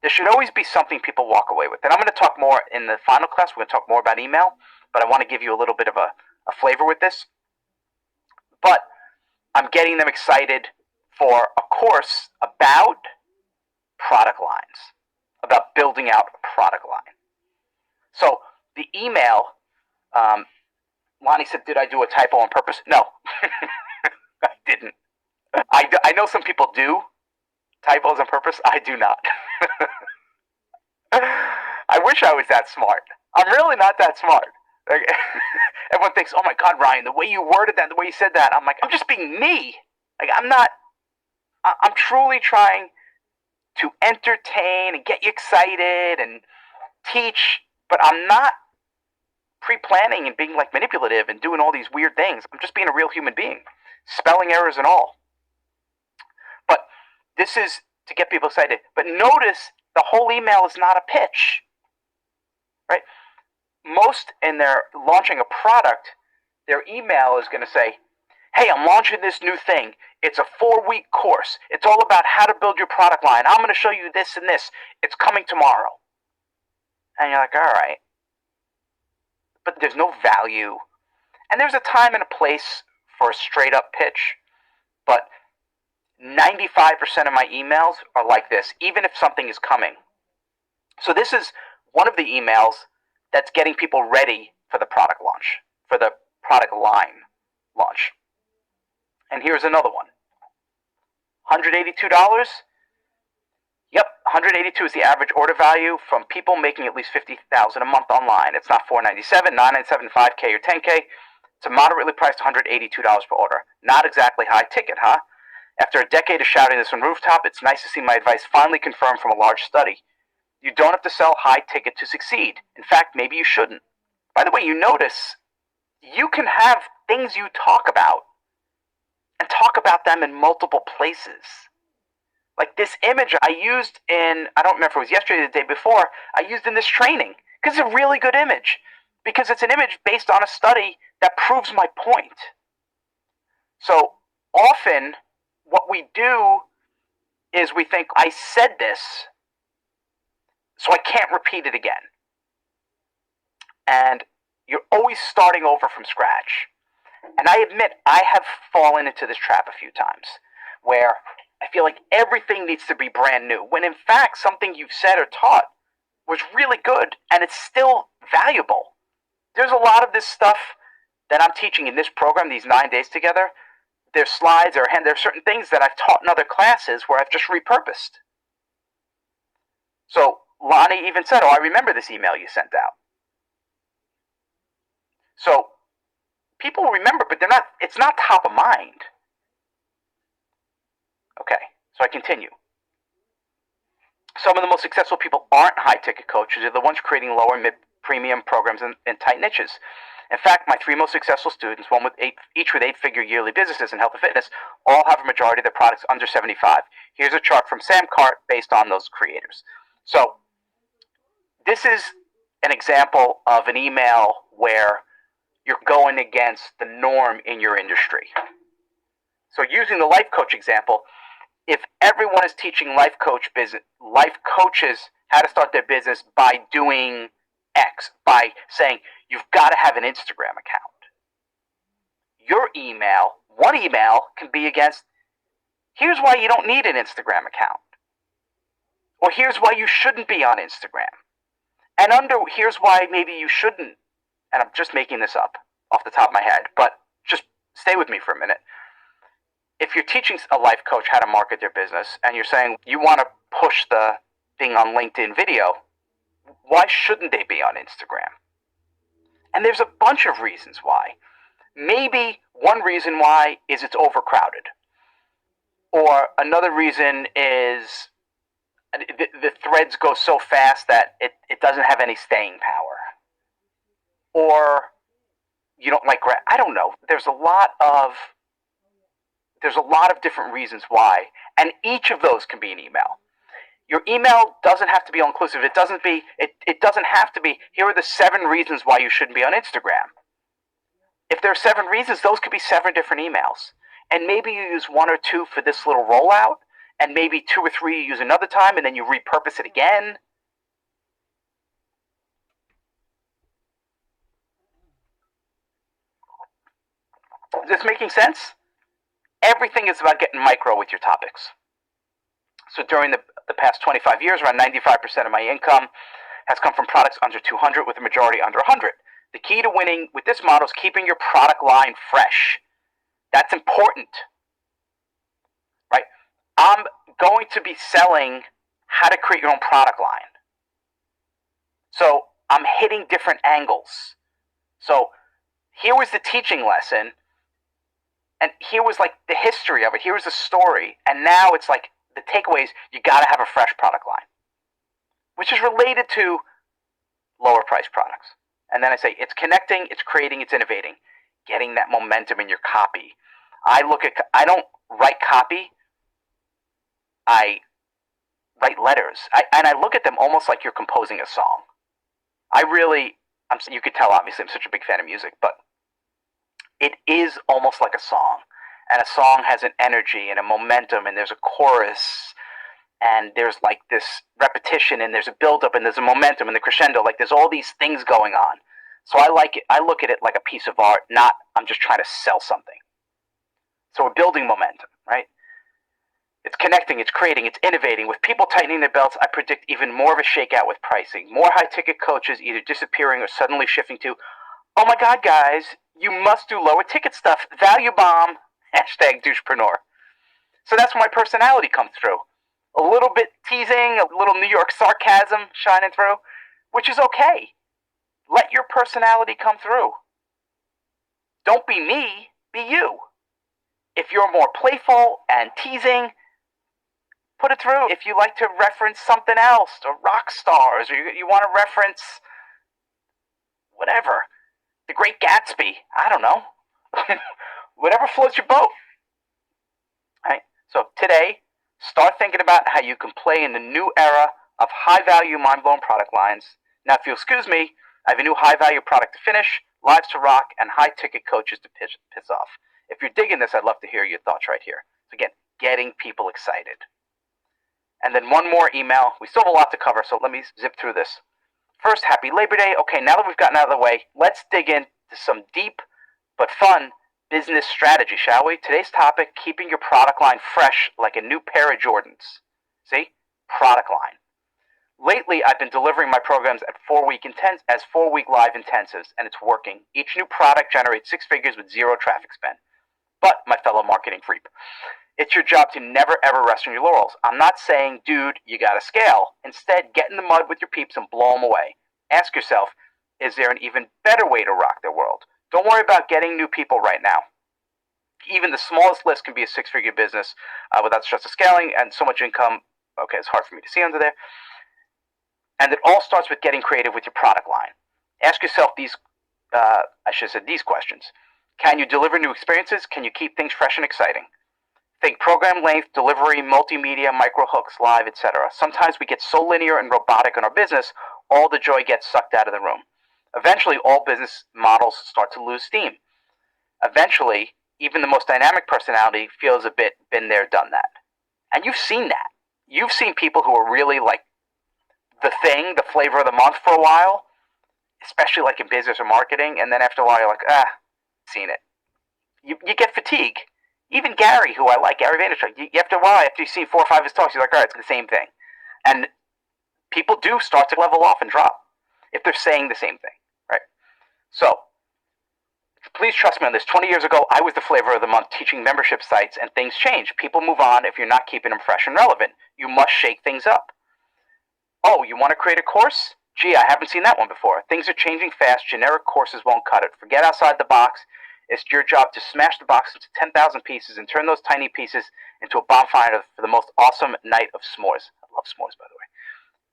There should always be something people walk away with. And I'm going to talk more in the final class. We're going to talk more about email, but I want to give you a little bit of a flavor with this. But I'm getting them excited for a course about product lines, about building out a product line. So the email, Lonnie said, did I do a typo on purpose? No, I didn't. I know some people do typos on purpose. I do not. I wish I was that smart. I'm really not that smart. Like, everyone thinks, oh my God, Ryan, the way you worded that, the way you said that. I'm like, I'm just being me. Like, I'm truly trying to entertain and get you excited and teach, but I'm not pre-planning and being like manipulative and doing all these weird things. I'm just being a real human being, spelling errors and all. But this is to get people excited. But notice the whole email is not a pitch, right? Most, in their launching a product, their email is going to say, hey, I'm launching this new thing. It's a 4-week course. It's all about how to build your product line. I'm going to show you this and this. It's coming tomorrow. And you're like, all right. But there's no value. And there's a time and a place for a straight up pitch. But 95% of my emails are like this, even if something is coming. So this is one of the emails that's getting people ready for the product launch, for the product line launch. And here's another one. $182? Yep, $182 is the average order value from people making at least $50,000 a month online. It's not $497, $997, $5K, or $10K. It's a moderately priced $182 per order. Not exactly high ticket, huh? After a decade of shouting this on rooftop, it's nice to see my advice finally confirmed from a large study. You don't have to sell high ticket to succeed. In fact, maybe you shouldn't. By the way, you notice you can have things you talk about and talk about them in multiple places. Like this image I used in, I don't remember if it was yesterday or the day before, I used in this training because it's a really good image. Because it's an image based on a study that proves my point. So often what we do is we think, I said this, so I can't repeat it again. And you're always starting over from scratch. And I admit I have fallen into this trap a few times where I feel like everything needs to be brand new, when in fact something you've said or taught was really good and it's still valuable. There's a lot of this stuff that I'm teaching in this program, these 9 days together. There's slides and there's certain things that I've taught in other classes where I've just repurposed. So Lonnie even said, I remember this email you sent out. So people remember, but it's not top of mind. Okay, so I continue. Some of the most successful people aren't high-ticket coaches. They're the ones creating lower mid-premium programs in tight niches. In fact, my 3 most successful students, each with 8-figure yearly businesses in health and fitness, all have a majority of their products under 75. Here's a chart from Sam Cart based on those creators. So this is an example of an email where you're going against the norm in your industry. So using the life coach example, if everyone is teaching life coaches how to start their business by doing X, by saying you've got to have an Instagram account, your one email can be against, here's why you don't need an Instagram account, or here's why you shouldn't be on Instagram, and here's why maybe you shouldn't, and I'm just making this up off the top of my head, but just stay with me for a minute. If you're teaching a life coach how to market their business and you're saying you want to push the thing on LinkedIn video, why shouldn't they be on Instagram? And there's a bunch of reasons why. Maybe one reason why is it's overcrowded. Or another reason is the threads go so fast that it doesn't have any staying power. Or you don't like, I don't know. There's a lot of different reasons why, and each of those can be an email. Your email doesn't have to be all-inclusive. It doesn't have to be, here are the 7 reasons why you shouldn't be on Instagram. If there are 7 reasons, those could be 7 different emails. And maybe you use 1 or 2 for this little rollout, and maybe 2 or 3 you use another time, and then you repurpose it again. Is this making sense? Everything is about getting micro with your topics. So during the past 25 years, around 95% of my income has come from products under 200 with a majority under 100. The key to winning with this model is keeping your product line fresh. That's important, right? I'm going to be selling how to create your own product line. So I'm hitting different angles. So here was the teaching lesson, and here was like the history of it. Here was the story, and now it's like the takeaways, you got to have a fresh product line, which is related to lower price products. And then I say it's connecting, it's creating, it's innovating, getting that momentum in your copy. I don't write copy, I write letters. And I look at them almost like you're composing a song. You could tell obviously I'm such a big fan of music, but it is almost like a song. And a song has an energy and a momentum, and there's a chorus, and there's like this repetition, and there's a build-up, and there's a momentum, and the crescendo. Like there's all these things going on. So I like it. I look at it like a piece of art, not I'm just trying to sell something. So we're building momentum, right? connecting, it's creating, it's innovating. With people tightening their belts, I predict even more of a shakeout with pricing. More high-ticket coaches either disappearing or suddenly shifting to, oh my God, guys, you must do lower ticket stuff. Value bomb. Hashtag douchepreneur. So that's where my personality comes through. A little bit teasing, a little New York sarcasm shining through, which is okay. Let your personality come through. Don't be me, be you. If you're more playful and teasing, put it through. If you like to reference something else, or rock stars, or you want to reference whatever, The Great Gatsby, I don't know. Whatever floats your boat. All right? So today, start thinking about how you can play in the new era of high-value, mind-blowing product lines. Now, if you'll excuse me, I have a new high-value product to finish, lives to rock, and high-ticket coaches to piss off. If you're digging this, I'd love to hear your thoughts right here. So again, getting people excited. And then one more email. We still have a lot to cover, so let me zip through this. First, happy Labor Day. Okay, now that we've gotten out of the way, let's dig into some deep but fun business strategy, shall we? Today's topic, keeping your product line fresh like a new pair of Jordans. See? Product line. Lately, I've been delivering my programs at 4-week live intensives, and it's working. Each new product generates 6 figures with 0 traffic spend. But, my fellow marketing creep, it's your job to never ever rest on your laurels. I'm not saying, dude, you gotta scale. Instead, get in the mud with your peeps and blow them away. Ask yourself, is there an even better way to rock their world? Don't worry about getting new people right now. Even the smallest list can be a 6-figure business without stress of scaling and so much income. Okay, it's hard for me to see under there. And it all starts with getting creative with your product line. Ask yourself these questions. Can you deliver new experiences? Can you keep things fresh and exciting? Think program length, delivery, multimedia, micro hooks, live, etc. Sometimes we get so linear and robotic in our business, all the joy gets sucked out of the room. Eventually, all business models start to lose steam. Eventually, even the most dynamic personality feels a bit been there, done that. And you've seen that. You've seen people who are really like the thing, the flavor of the month for a while, especially like in business or marketing, and then after a while you're like, seen it. You get fatigue. Even Gary, who I like, Gary Vaynerchuk, after a while, after you see 4 or 5 of his talks, you're like, all right, it's the same thing. And people do start to level off and drop if they're saying the same thing, right? So, please trust me on this. 20 years ago, I was the flavor of the month teaching membership sites, and things change. People move on if you're not keeping them fresh and relevant. You must shake things up. Oh, you want to create a course? Gee, I haven't seen that one before. Things are changing fast. Generic courses won't cut it. Forget outside the box. It's your job to smash the box into 10,000 pieces and turn those tiny pieces into a bonfire for the most awesome night of s'mores. I love s'mores, by the way.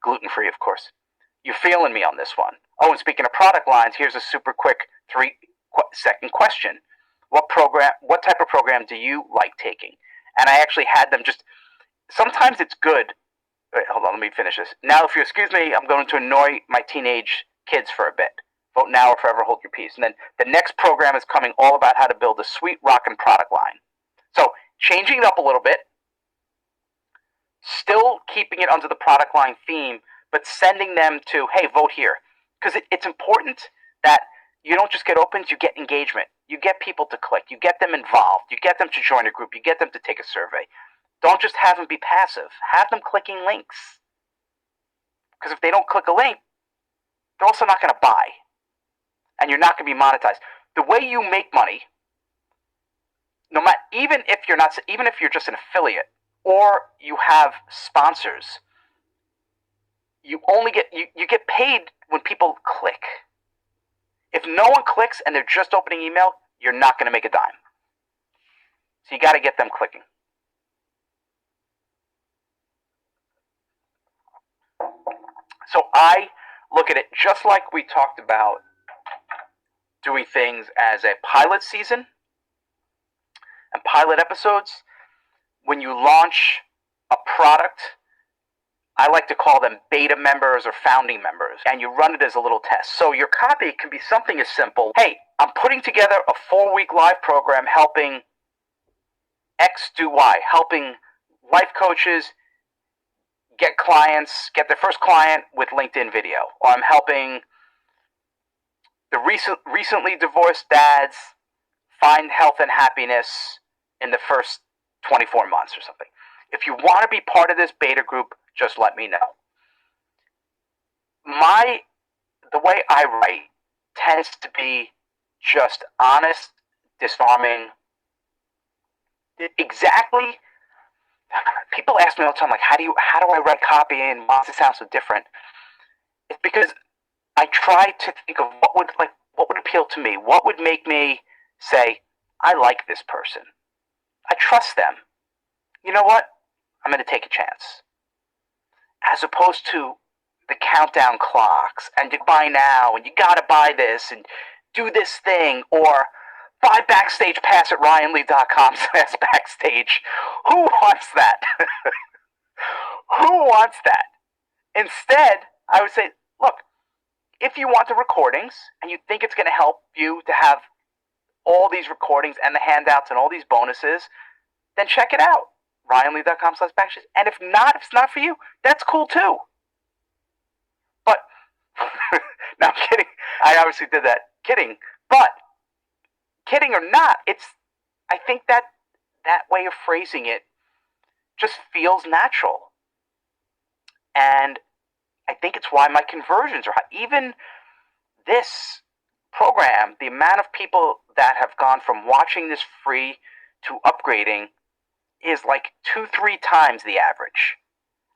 Gluten-free, of course. You're feeling me on this one. Oh, and speaking of product lines, here's a super quick 3-second question. What type of program do you like taking? And I actually had them sometimes it's good. Wait, hold on, let me finish this. Now, if you excuse me, I'm going to annoy my teenage kids for a bit. Vote now or forever hold your peace. And then the next program is coming all about how to build a sweet rockin' product line. So, changing it up a little bit, still keeping it under the product line theme, but sending them to, hey, vote here. Because it's important that you don't just get opens, you get engagement. You get people to click. You get them involved. You get them to join a group. You get them to take a survey. Don't just have them be passive. Have them clicking links. Because if they don't click a link, they're also not going to buy. And you're not going to be monetized. The way you make money, even if you're just an affiliate or you have sponsors, you get paid when people click. If no one clicks and they're just opening email, you're not going to make a dime. So you got to get them clicking. So I look at it just like we talked about doing things as a pilot season and pilot episodes. When you launch a product, I like to call them beta members or founding members, and you run it as a little test. So your copy can be something as simple. Hey, I'm putting together a 4-week live program helping X do Y, helping life coaches get their first client with LinkedIn video. Or I'm helping the recently divorced dads find health and happiness in the first 24 months or something. If you want to be part of this beta group, just let me know. The way I write tends to be just honest, disarming. Exactly. People ask me all the time, like, how do I write copy and why does it sound so different? It's because I try to think of what would appeal to me, what would make me say, I like this person, I trust them. You know what? I'm going to take a chance. As opposed to the countdown clocks and to buy now and you got to buy this and do this thing or buy Backstage Pass at RyanLee.com/backstage. Who wants that? Who wants that? Instead, I would say, look, if you want the recordings and you think it's going to help you to have all these recordings and the handouts and all these bonuses, then check it out. RyanLee.com/backstage. And if it's not for you, that's cool too. But, no, I'm kidding. I obviously did that kidding. But, kidding or not, I think that way of phrasing it just feels natural. And I think it's why my conversions are high. Even this program, the amount of people that have gone from watching this free to upgrading is like 2-3 times the average.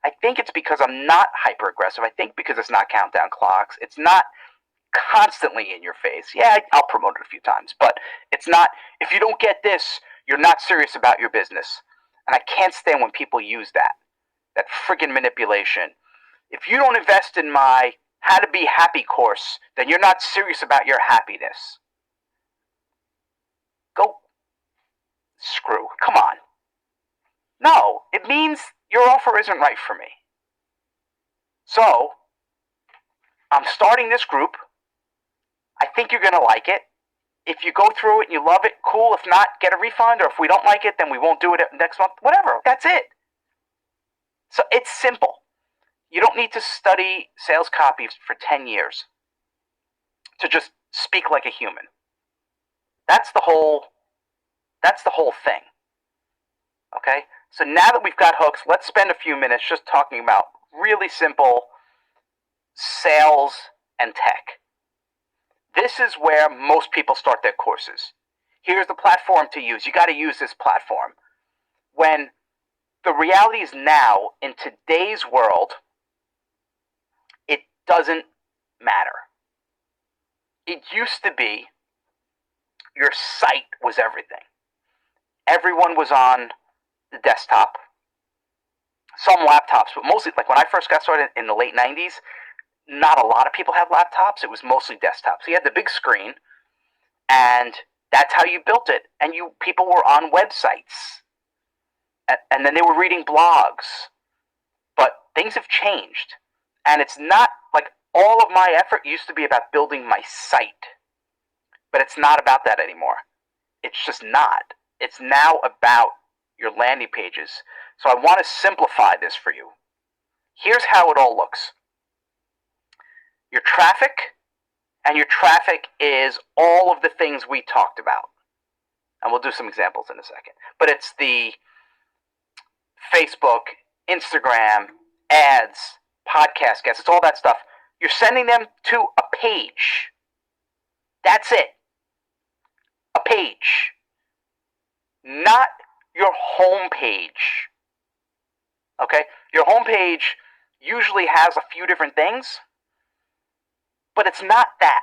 I think it's because I'm not hyper aggressive. I think because it's not countdown clocks. It's not constantly in your face. Yeah, I'll promote it a few times, but it's not, if you don't get this, you're not serious about your business. And I can't stand when people use that friggin' manipulation. If you don't invest in my How to Be Happy course, then you're not serious about your happiness. Go screw. Come on. No, it means your offer isn't right for me. So, I'm starting this group. I think you're going to like it. If you go through it and you love it, cool. If not, get a refund. Or if we don't like it, then we won't do it next month. Whatever. That's it. So it's simple. You don't need to study sales copy for 10 years to just speak like a human. That's the whole thing. Okay? So now that we've got hooks, let's spend a few minutes just talking about really simple sales and tech. This is where most people start their courses. Here's the platform to use. You got to use this platform. When the reality is now, in today's world, it doesn't matter. It used to be your site was everything. Everyone was on the desktop. Some laptops, but mostly, like when I first got started in the late 90s, not a lot of people had laptops. It was mostly desktops. So you had the big screen, and that's how you built it. And people were on websites. And then they were reading blogs. But things have changed. And it's not, like, all of my effort used to be about building my site. But it's not about that anymore. It's just not. It's now about your landing pages. So I want to simplify this for you. Here's how it all looks. Your traffic, and your traffic is all of the things we talked about. And we'll do some examples in a second. But it's the Facebook, Instagram, ads, podcast guests, it's all that stuff. You're sending them to a page. That's it. A page. Not your home page. Okay? Your home page usually has a few different things, but it's not that.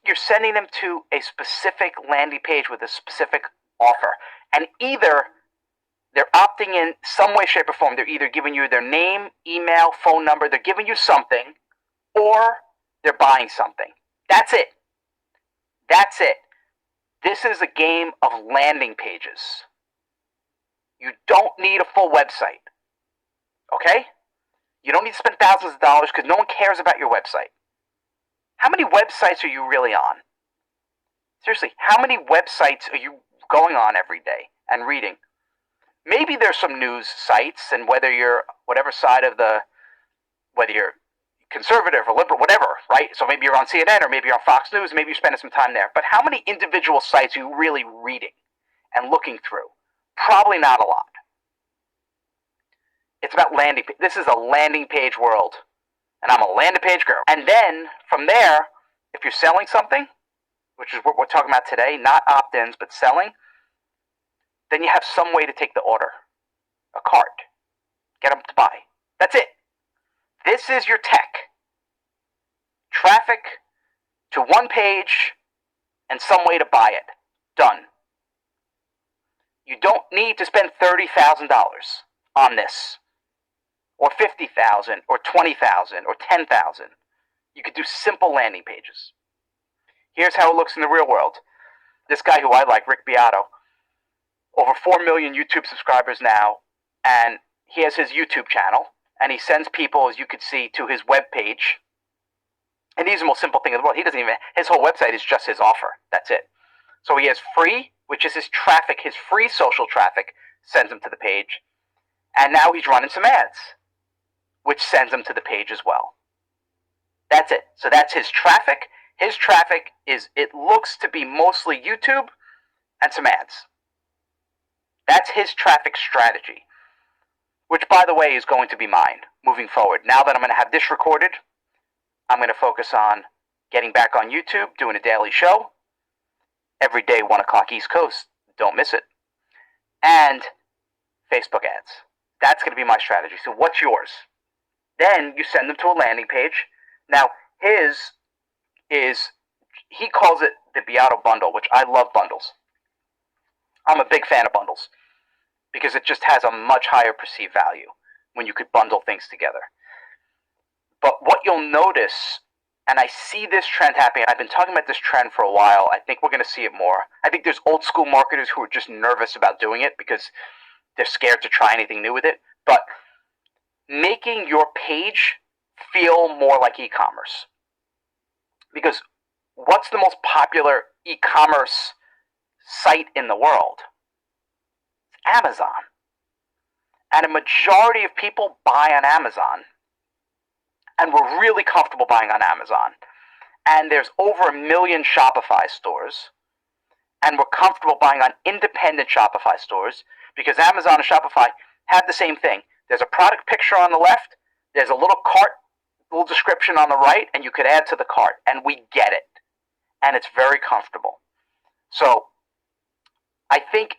You're sending them to a specific landing page with a specific offer. And either they're opting in some way, shape, or form. They're either giving you their name, email, phone number. They're giving you something, or they're buying something. That's it. That's it. This is a game of landing pages. You don't need a full website. Okay? You don't need to spend thousands of dollars because no one cares about your website. How many websites are you really on? Seriously, how many websites are you going on every day and reading? Maybe there's some news sites, and whether you're whatever side of whether you're conservative or liberal, whatever, right? So maybe you're on CNN or maybe you're on Fox News, maybe you're spending some time there. But how many individual sites are you really reading and looking through? Probably not a lot. It's about landing. This is a landing page world. And I'm a landing page girl. And then from there, if you're selling something, which is what we're talking about today, not opt-ins, but selling, then you have some way to take the order. A cart. Get them to buy. That's it. This is your tech. Traffic to one page and some way to buy it. Done. You don't need to spend $30,000 on this, or $50,000, or $20,000, or $10,000. You could do simple landing pages. Here's how it looks in the real world. This guy who I like, Rick Beato, over 4 million YouTube subscribers now, and he has his YouTube channel, and he sends people, as you could see, to his web page. And he's the most simple thing in the world. His whole website is just his offer. That's it. So he has free, which is his traffic, his free social traffic, sends him to the page. And now he's running some ads, which sends him to the page as well. That's it. So that's his traffic. His traffic it looks to be mostly YouTube and some ads. That's his traffic strategy, which, by the way, is going to be mine moving forward. Now that I'm going to have this recorded, I'm going to focus on getting back on YouTube, doing a daily show, every day, 1 o'clock East Coast. Don't miss it. And Facebook ads. That's going to be my strategy. So what's yours? Then you send them to a landing page. Now, his is, he calls it the Beato bundle, which I love bundles. I'm a big fan of bundles because it just has a much higher perceived value when you could bundle things together. But what you'll notice, and I see this trend happening, I've been talking about this trend for a while, I think we're going to see it more. I think there's old school marketers who are just nervous about doing it because they're scared to try anything new with it. But making your page feel more like e-commerce. Because what's the most popular e-commerce site in the world? It's Amazon. And a majority of people buy on Amazon. And we're really comfortable buying on Amazon. And there's over 1 million Shopify stores. And we're comfortable buying on independent Shopify stores because Amazon and Shopify have the same thing. There's a product picture on the left. There's a little cart, little description on the right, and you could add to the cart. And we get it. And it's very comfortable. So I think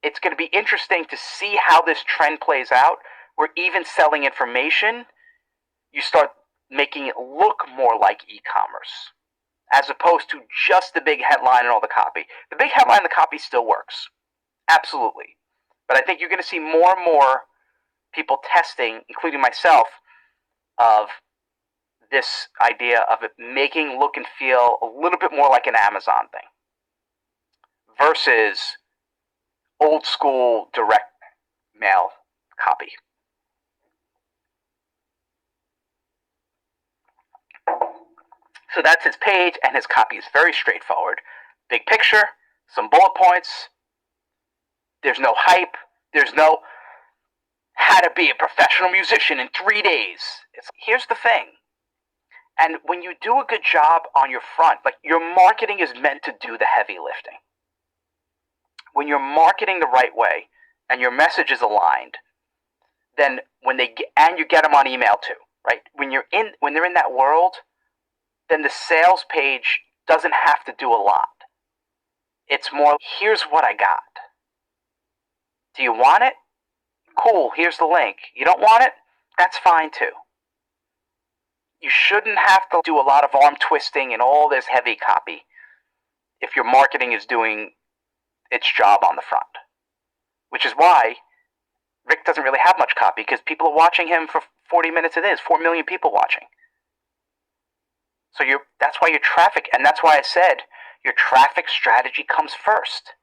it's going to be interesting to see how this trend plays out. We're even selling information. You start making it look more like e-commerce as opposed to just the big headline and all the copy. The big headline and the copy still works. Absolutely. But I think you're going to see more and more people testing, including myself, of this idea of it making look and feel a little bit more like an Amazon thing versus old school direct mail copy. So that's his page, and his copy is very straightforward. Big picture, some bullet points. There's no hype. There's no how to be a professional musician in 3 days. Here's the thing. And when you do a good job on your front, like your marketing is meant to do the heavy lifting. When you're marketing the right way and your message is aligned, then and you get them on email too, right? When they're in that world, then the sales page doesn't have to do a lot. It's more, here's what I got. Do you want it? Cool, here's the link. You don't want it? That's fine too. You shouldn't have to do a lot of arm twisting and all this heavy copy if your marketing is doing its job on the front. Which is why Rick doesn't really have much copy, because people are watching him for 40 minutes it is. 4 million people watching. So that's why your traffic, and that's why I said your traffic strategy comes first.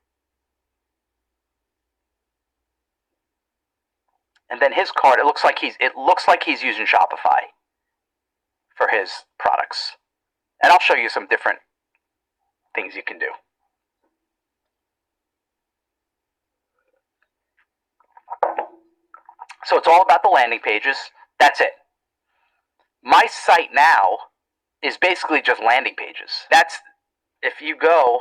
And then his card, it looks like he's using Shopify for his products. And I'll show you some different things you can do. So it's all about the landing pages. That's it. My site now is basically just landing pages. If you go,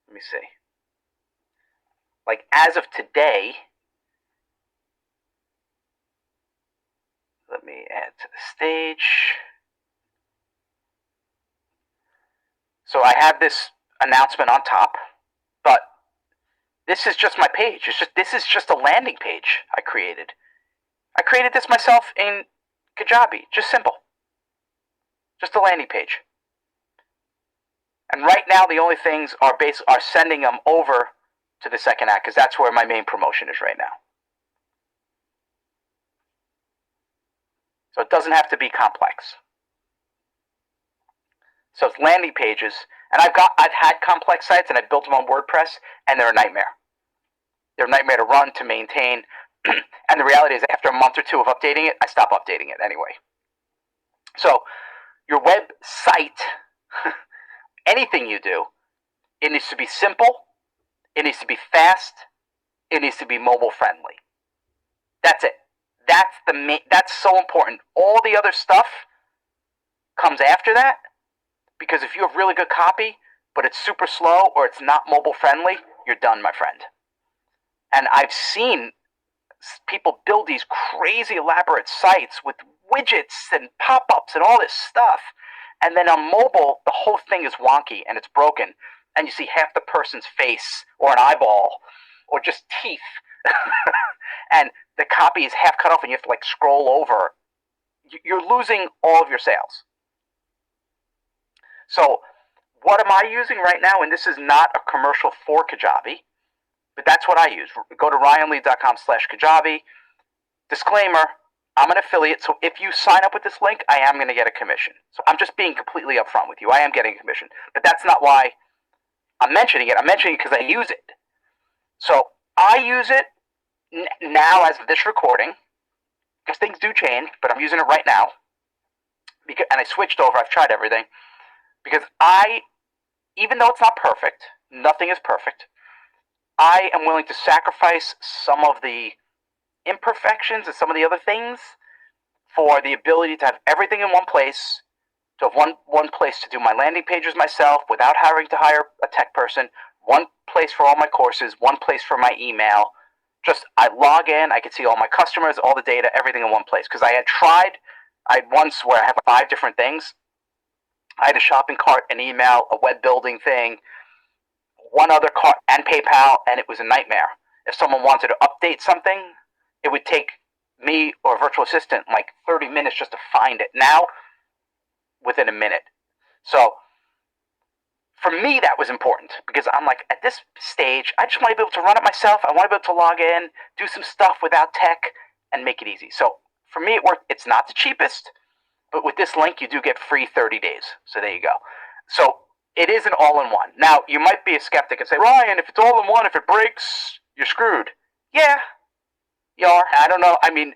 let me see. like as of today, let me add to the stage. So I have this announcement on top, but this is just my page. This is just a landing page I created. I created this myself in Kajabi. Just simple. Just a landing page. And right now the only things are sending them over to the second act, because that's where my main promotion is right now. So it doesn't have to be complex. So it's landing pages, and I've had complex sites, and I've built them on WordPress, and they're a nightmare. They're a nightmare to run, to maintain, and the reality is after a month or two of updating it, I stop updating it anyway. So your website, anything you do, it needs to be simple, it needs to be fast, it needs to be mobile friendly. That's it. That's so important. All the other stuff comes after that, because if you have really good copy, but it's super slow or it's not mobile friendly, you're done, my friend. And I've seen people build these crazy elaborate sites with widgets and pop-ups and all this stuff, and then on mobile, the whole thing is wonky and it's broken, and you see half the person's face or an eyeball or just teeth, and the copy is half cut off and you have to scroll over. You're losing all of your sales. So what am I using right now? And this is not a commercial for Kajabi, but that's what I use. Go to ryanlee.com/Kajabi. Disclaimer, I'm an affiliate, so if you sign up with this link, I am going to get a commission. So I'm just being completely upfront with you. I am getting a commission. But that's not why I'm mentioning it. I'm mentioning it because I use it. So I use it now as of this recording, because things do change, but I'm using it right now. And I switched over. I've tried everything. Because even though it's not perfect, nothing is perfect, I am willing to sacrifice some of the imperfections and some of the other things for the ability to have everything in one place, to have one place to do my landing pages myself without having to hire a tech person, one place for all my courses, one place for my email. Just I log in, I can see all my customers, all the data, everything in one place. Because I had once where I have 5 different things. I had a shopping cart, an email, a web building thing, one other cart, and PayPal, and it was a nightmare. If someone wanted to update something, it would take me or a virtual assistant 30 minutes just to find it. Now, within a minute. So, for me, that was important, because I'm at this stage, I just want to be able to run it myself. I want to be able to log in, do some stuff without tech, and make it easy. So, for me, it worked. It's not the cheapest, but with this link, you do get free 30 days. So there you go. So it is an all-in-one. Now, you might be a skeptic and say, Ryan, if it's all-in-one, if it breaks, you're screwed. Yeah, you are. I don't know. I mean,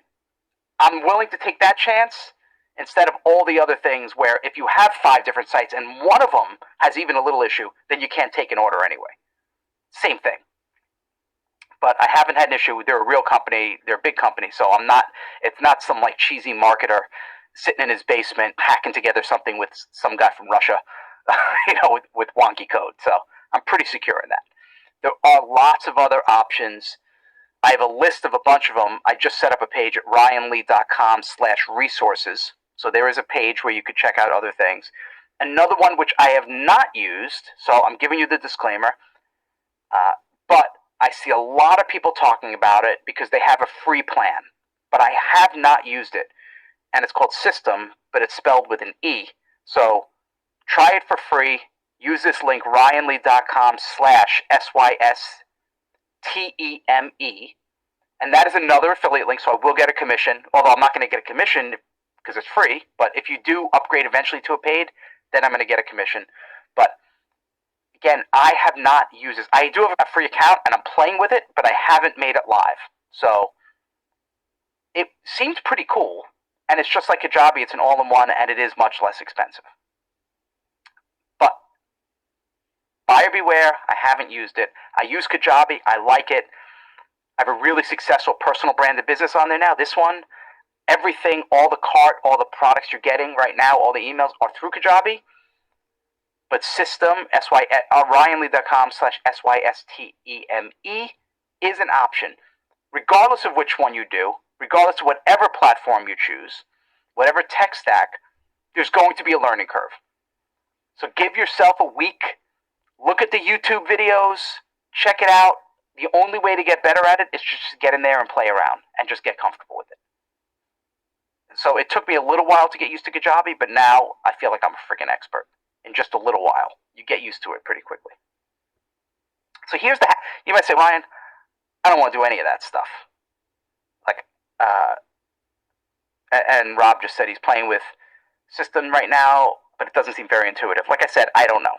I'm willing to take that chance instead of all the other things where if you have 5 different sites and one of them has even a little issue, then you can't take an order anyway. Same thing. But I haven't had an issue. They're a real company. They're a big company. So it's not some cheesy marketer sitting in his basement hacking together something with some guy from Russia, with wonky code. So I'm pretty secure in that. There are lots of other options. I have a list of a bunch of them. I just set up a page at ryanlee.com/resources. So there is a page where you could check out other things. Another one which I have not used, so I'm giving you the disclaimer, but I see a lot of people talking about it because they have a free plan, but I have not used it. And it's called System, but it's spelled with an E. So try it for free. Use this link, ryanlee.com/SYSTEME. And that is another affiliate link, so I will get a commission. Although I'm not going to get a commission because it's free. But if you do upgrade eventually to a paid, then I'm going to get a commission. But again, I have not used this. I do have a free account, and I'm playing with it, but I haven't made it live. So it seems pretty cool. And it's just like Kajabi, it's an all-in-one, and it is much less expensive. But buyer beware, I haven't used it. I use Kajabi, I like it. I have a really successful personal branded business on there now. This one, everything, all the cart, all the products you're getting right now, all the emails are through Kajabi. But System, ryanlee.com/SYSTEME, is an option. Regardless of which one you do, regardless of whatever platform you choose, whatever tech stack, there's going to be a learning curve. So give yourself a week, look at the YouTube videos, check it out. The only way to get better at it is just to get in there and play around and just get comfortable with it. So it took me a little while to get used to Kajabi, but now I feel like I'm a freaking expert. In just a little while, you get used to it pretty quickly. So here's the you might say, Ryan, I don't want to do any of that stuff. Like, and Rob just said he's playing with system right now, but it doesn't seem very intuitive. Like I said, I don't know.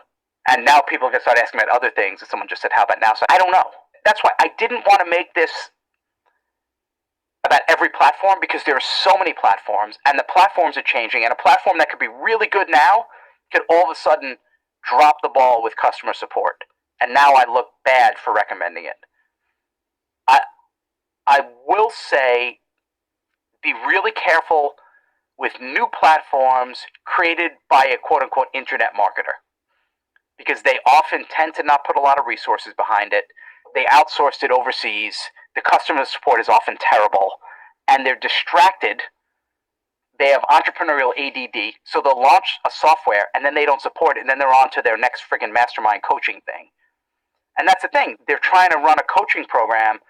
And now people are going to start asking about other things, and someone just said, how about now? So I don't know. That's why I didn't want to make this about every platform, because there are so many platforms, and the platforms are changing, and a platform that could be really good now could all of a sudden drop the ball with customer support. And now I look bad for recommending it. I will say, be really careful with new platforms created by a quote-unquote internet marketer, because they often tend to not put a lot of resources behind it. They outsourced it overseas. The customer support is often terrible, and they're distracted. They have entrepreneurial ADD, so they'll launch a software, and then they don't support it, and then they're on to their next friggin' mastermind coaching thing. And that's the thing. They're trying to run a coaching program.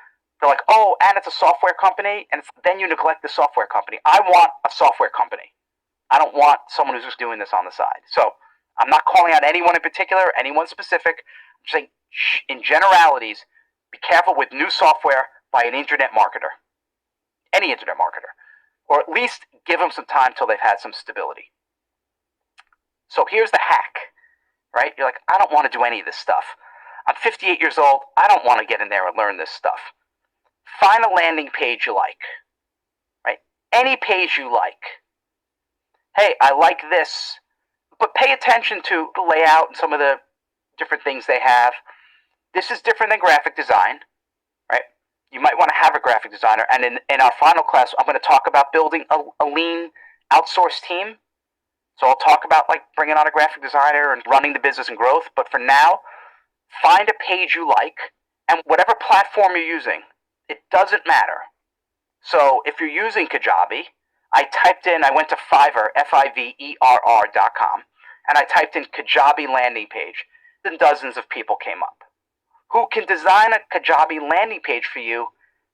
They're like, oh, and it's a software company, and then you neglect the software company. I want a software company. I don't want someone who's just doing this on the side. So I'm not calling out anyone in particular, anyone specific. I'm just saying, in generalities, be careful with new software by an internet marketer. Any internet marketer. Or at least give them some time till they've had some stability. So here's the hack, right? You're like, I don't want to do any of this stuff. I'm 58 years old. I don't want to get in there and learn this stuff. Find a landing page you like, right? Any page you like. Hey, I like this, but pay attention to the layout and some of the different things they have. This is different than graphic design, right? You might want to have a graphic designer. And in our final class, I'm going to talk about building a lean outsourced team. So I'll talk about like bringing on a graphic designer and running the business and growth. But for now, find a page you like, and whatever platform you're using, it doesn't matter. So if you're using Kajabi, I went to Fiverr, Fiverr.com, and I typed in Kajabi landing page. Then dozens of people came up who can design a Kajabi landing page for you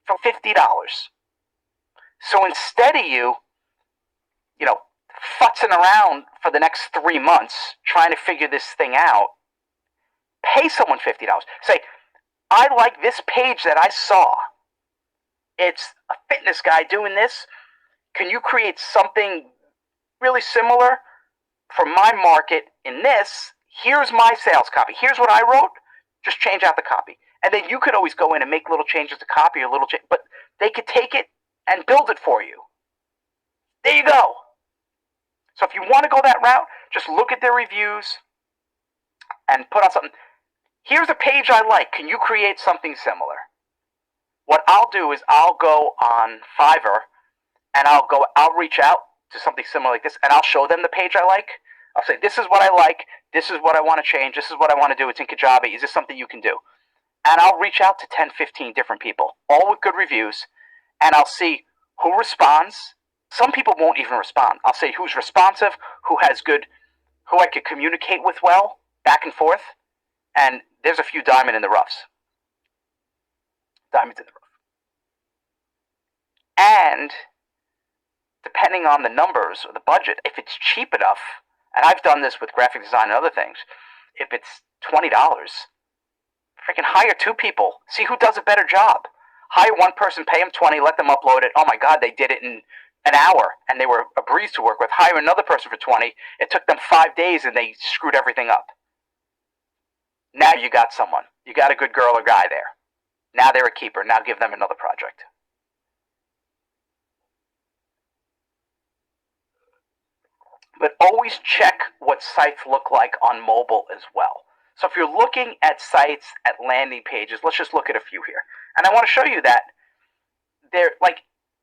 for $50. So instead of you futzing around for the next 3 months trying to figure this thing out, pay someone $50. Say, I like this page that I saw. It's a fitness guy doing this. Can you create something really similar for my market in this? Here's my sales copy. Here's what I wrote. Just change out the copy. And then you could always go in and make little changes to copy or but they could take it and build it for you. There you go. So if you want to go that route, just look at their reviews and put on something. Here's a page I like. Can you create something similar? What I'll do is I'll go on Fiverr and I'll reach out to something similar like this, and I'll show them the page I like. I'll say, this is what I like. This is what I want to change. This is what I want to do. It's in Kajabi. Is this something you can do? And I'll reach out to 10, 15 different people, all with good reviews, and I'll see who responds. Some people won't even respond. I'll say who's responsive, who I could communicate with well, back and forth, and there's a few diamonds in the rough. And depending on the numbers or the budget, if it's cheap enough, and I've done this with graphic design and other things, if it's $20, freaking hire 2 people. See who does a better job. Hire one person, pay them $20, let them upload it. Oh my God, they did it in an hour, and they were a breeze to work with. Hire another person for $20. It took them 5 days, and they screwed everything up. Now you got someone. You got a good girl or guy there. Now they're a keeper. Now give them another project. But always check what sites look like on mobile as well. So if you're looking at sites, at landing pages, let's just look at a few here. And I want to show you that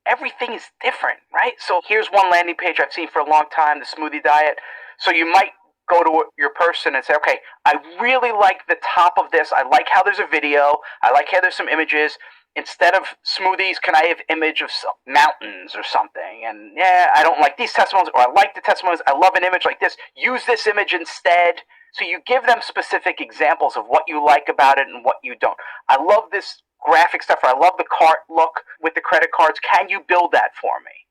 everything is different, right? So here's one landing page I've seen for a long time, the smoothie diet. So you might go to your person and say, okay, I really like the top of this. I like how there's a video. I like how there's some images. Instead of smoothies, can I have image of some mountains or something? And yeah, I don't like these testimonials, or I like the testimonials. I love an image like this. Use this image instead. So you give them specific examples of what you like about it and what you don't. I love this graphic stuff, or I love the cart look with the credit cards. Can you build that for me?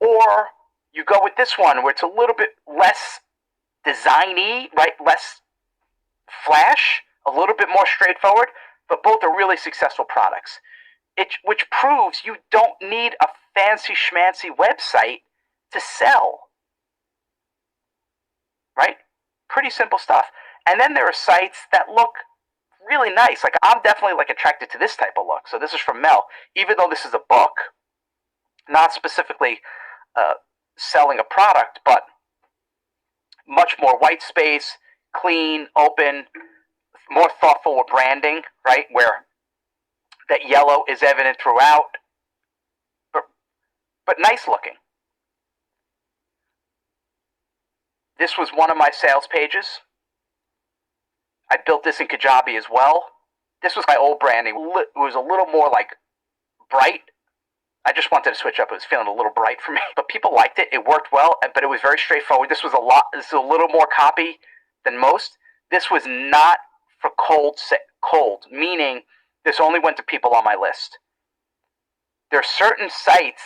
Or you go with this one where it's a little bit less designy, right? Less flash, a little bit more straightforward, but both are really successful products. Which proves you don't need a fancy schmancy website to sell, right? Pretty simple stuff. And then there are sites that look really nice. Like, I'm definitely like attracted to this type of look. So this is from Mel. Even though this is a book, not specifically selling a product, but much more white space, clean, open, more thoughtful with branding, right? Where that yellow is evident throughout, but nice looking. This was one of my sales pages. I built this in Kajabi as well. This was my old branding. It was a little more like bright. I just wanted to switch up. It was feeling a little bright for me, but people liked it. It worked well, but it was very straightforward. This is a little more copy than most. This was not for cold, meaning this only went to people on my list. There are certain sites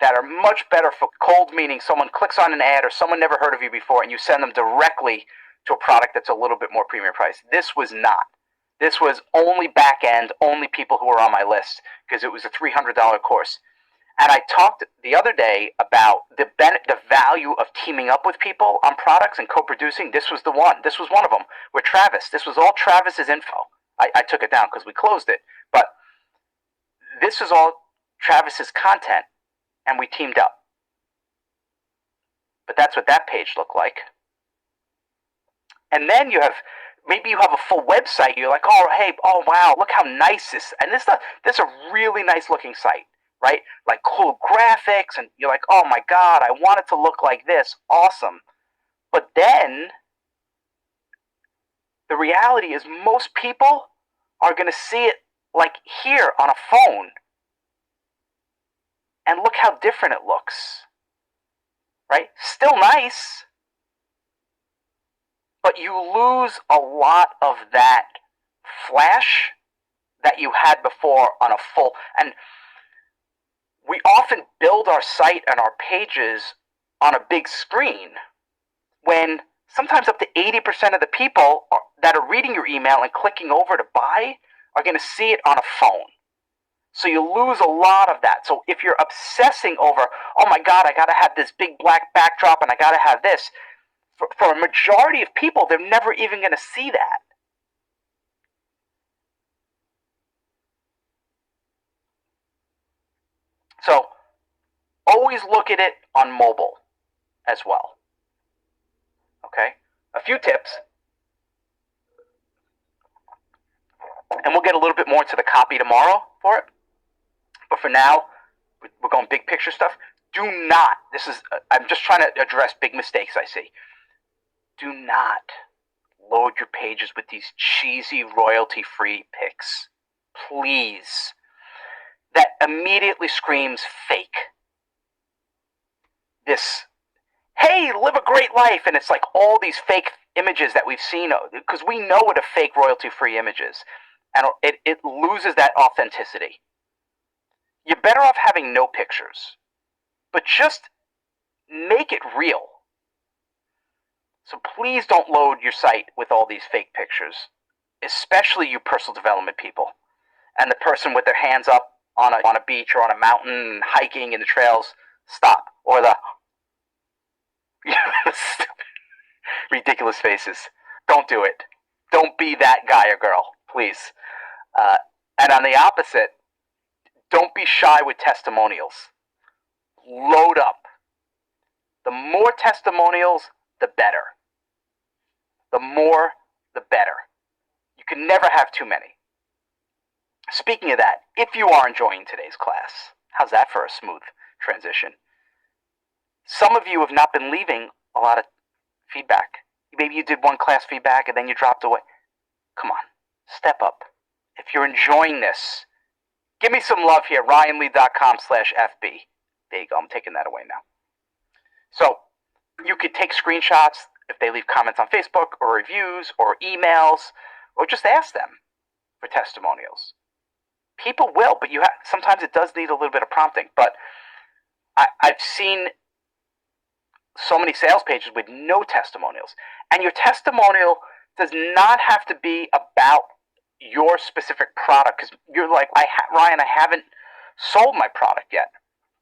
that are much better for cold, meaning someone clicks on an ad or someone never heard of you before and you send them directly to a product that's a little bit more premium price. This was not. This was only back end, only people who were on my list, because it was a $300 course. And I talked the other day about the value of teaming up with people on products and co-producing. This was the one. This was one of them. With Travis. This was all Travis's info. I took it down because we closed it. But this is all Travis's content, and we teamed up. But that's what that page looked like. And then maybe you have a full website. You're like, oh, hey, oh, wow, look how nice this. And this is a really nice looking site. Right? Like cool graphics, and you're like, oh my God, I want it to look like this. Awesome. But then the reality is most people are going to see it like here on a phone. And look how different it looks. Right? Still nice. But you lose a lot of that flash that you had before on a full. And we often build our site and our pages on a big screen when sometimes up to 80% of the people that are reading your email and clicking over to buy are going to see it on a phone. So you lose a lot of that. So if you're obsessing over, oh my God, I got to have this big black backdrop and I got to have this, for a majority of people, they're never even going to see that. So always look at it on mobile as well. Okay? A few tips. And we'll get a little bit more into the copy tomorrow for it. But for now, we're going big picture stuff. Do not, I'm just trying to address big mistakes I see. Do not load your pages with these cheesy royalty-free pics. Please. That immediately screams fake. This, hey, live a great life, and it's like all these fake images that we've seen, because we know what a fake royalty-free image is, and it loses that authenticity. You're better off having no pictures, but just make it real. So please don't load your site with all these fake pictures, especially you personal development people, and the person with their hands up on a beach or on a mountain, hiking in the trails. Stop. Or the ridiculous faces. Don't do it. Don't be that guy or girl, please. And on the opposite, don't be shy with testimonials. Load up. The more testimonials, the better. The more, the better. You can never have too many. Speaking of that, if you are enjoying today's class, how's that for a smooth transition? Some of you have not been leaving a lot of feedback. Maybe you did one class feedback and then you dropped away. Come on, step up. If you're enjoying this, give me some love here, ryanlee.com/FB. There you go, I'm taking that away now. So you could take screenshots if they leave comments on Facebook or reviews or emails, or just ask them for testimonials. People will, but sometimes it does need a little bit of prompting. But I've seen so many sales pages with no testimonials. And your testimonial does not have to be about your specific product, because you're like, Ryan, I haven't sold my product yet.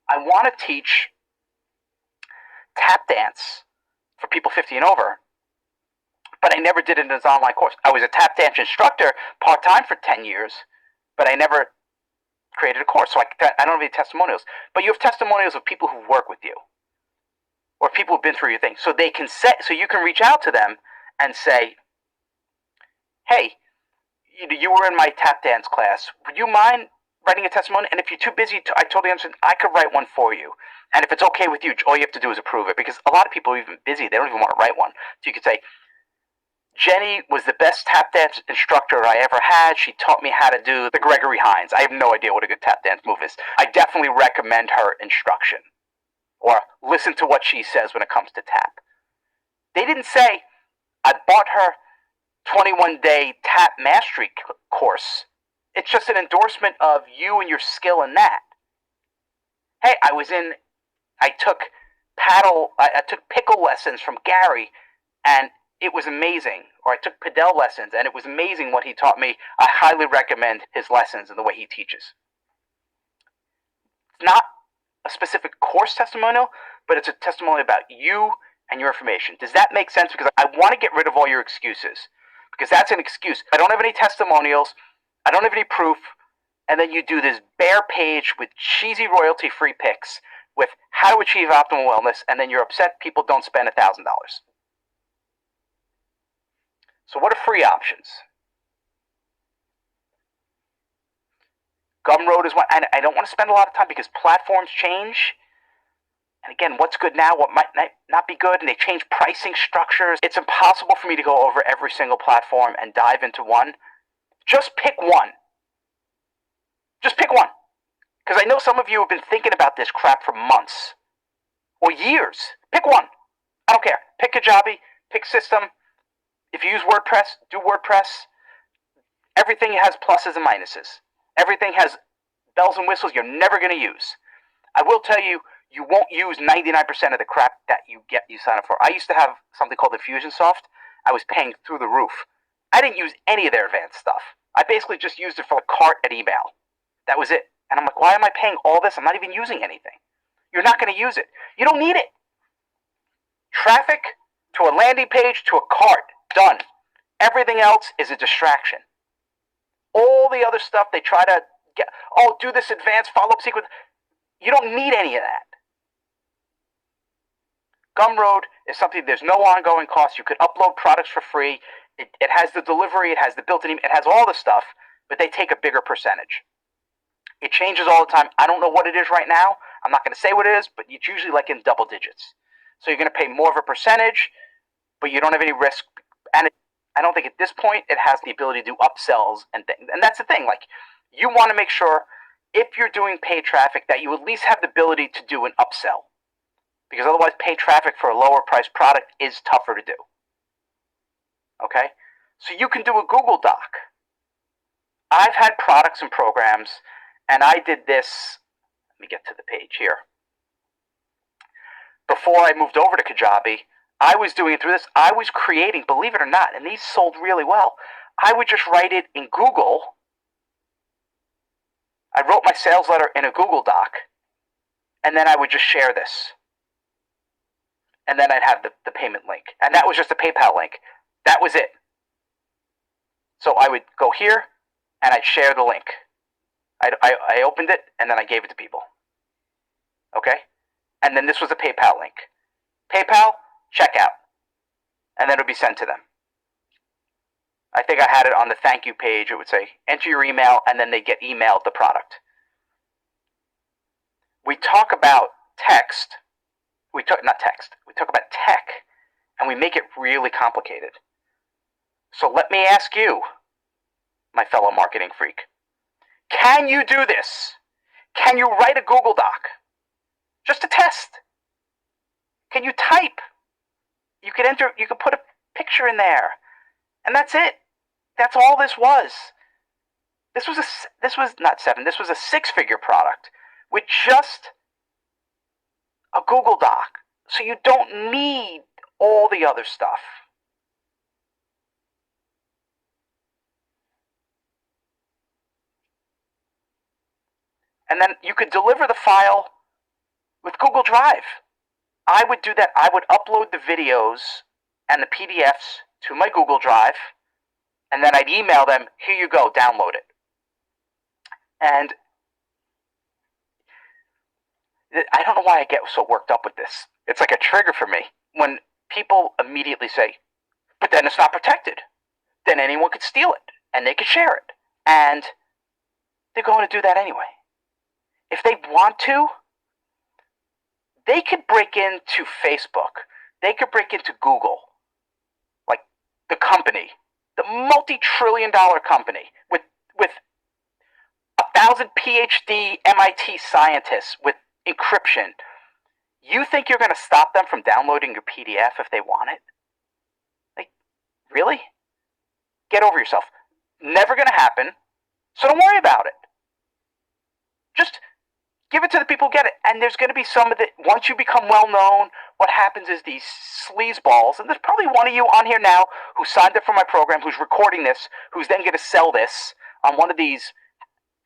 I want to teach tap dance for people 50 and over, but I never did it as an online course. I was a tap dance instructor part-time for 10 years, but I never created a course, so I don't have any testimonials. But you have testimonials of people who work with you, or people who've been through your thing, so they can so you can reach out to them and say, hey, you were in my tap dance class. Would you mind writing a testimony? And if you're too busy, I totally understand. I could write one for you. And if it's okay with you, all you have to do is approve it. Because a lot of people are even busy. They don't even want to write one. So you could say, Jenny was the best tap dance instructor I ever had. She taught me how to do the Gregory Hines. I have no idea what a good tap dance move is. I definitely recommend her instruction. Or listen to what she says when it comes to tap. They didn't say, I bought her 21-day tap mastery course. It's just an endorsement of you and your skill in that. Hey, I took pickle lessons from Gary, and it was amazing. Or I took padel lessons, and it was amazing what he taught me. I highly recommend his lessons and the way he teaches. It's not a specific course testimonial, but it's a testimonial about you and your information. Does that make sense? Because I want to get rid of all your excuses. Because that's an excuse. I don't have any testimonials. I don't have any proof. And then you do this bare page with cheesy royalty-free pics with how to achieve optimal wellness, and then you're upset people don't spend $1,000. So what are free options? Gumroad is one. And I don't want to spend a lot of time because platforms change. And again, what's good now, what might not be good, and they change pricing structures. It's impossible for me to go over every single platform and dive into one. Just pick one. Just pick one. Because I know some of you have been thinking about this crap for months or years. Pick one. I don't care. Pick Kajabi, pick System. If you use WordPress, do WordPress. Everything has pluses and minuses. Everything has bells and whistles you're never going to use. I will tell you, you won't use 99% of the crap that you sign up for. I used to have something called Infusionsoft. I was paying through the roof. I didn't use any of their advanced stuff. I basically just used it for a cart and email. That was it. And I'm like, why am I paying all this? I'm not even using anything. You're not going to use it. You don't need it. Traffic to a landing page to a cart. Done. Everything else is a distraction. All the other stuff they try to get, do this advanced follow-up sequence. You don't need any of that. Gumroad is something, there's no ongoing cost. You could upload products for free. It has the delivery, it has the built-in, it has all the stuff, but they take a bigger percentage. It changes all the time. I don't know what it is right now. I'm not going to say what it is, but it's usually like in double digits. So you're going to pay more of a percentage, but you don't have any risk. And I don't think at this point it has the ability to do upsells and things. And that's the thing. Like, you want to make sure if you're doing paid traffic that you at least have the ability to do an upsell. Because otherwise, paid traffic for a lower priced product is tougher to do. Okay? So you can do a Google Doc. I've had products and programs, and I did this. Let me get to the page here. Before I moved over to Kajabi, I was doing it through this. I was creating, believe it or not, and these sold really well. I would just write it in Google. I wrote my sales letter in a Google Doc, and then I would just share this. And then I'd have the payment link. And that was just a PayPal link. That was it. So I would go here, and I'd share the link. I opened it, and then I gave it to people. Okay? And then this was a PayPal link. PayPal, checkout. And then it would be sent to them. I think I had it on the thank you page. It would say, enter your email, and then they get emailed the product. We talk about text. We talk about tech, and we make it really complicated. So let me ask you, my fellow marketing freak, can you do this? Can you write a Google Doc? Just a test. Can you type? You could put a picture in there, and that's it. That's all this was. This was a six-figure product with just a Google Doc. So you don't need all the other stuff. And then you could deliver the file with Google Drive. I would do that. I would upload the videos and the PDFs to my Google Drive, and then I'd email them, here you go, download it. And I don't know why I get so worked up with this. It's like a trigger for me when people immediately say, but then it's not protected. Then anyone could steal it, and they could share it. And they're going to do that anyway. If they want to, they could break into Facebook. They could break into Google. Like the company, the multi-trillion-dollar company with 1,000 PhD MIT scientists with encryption. You think you're going to stop them from downloading your PDF if they want it? Like, really? Get over yourself. Never going to happen, so don't worry about it. Just give it to the people who get it. And there's going to be some of it. Once you become well known, what happens is these sleazeballs, and there's probably one of you on here now who signed up for my program, who's recording this, who's then going to sell this on one of these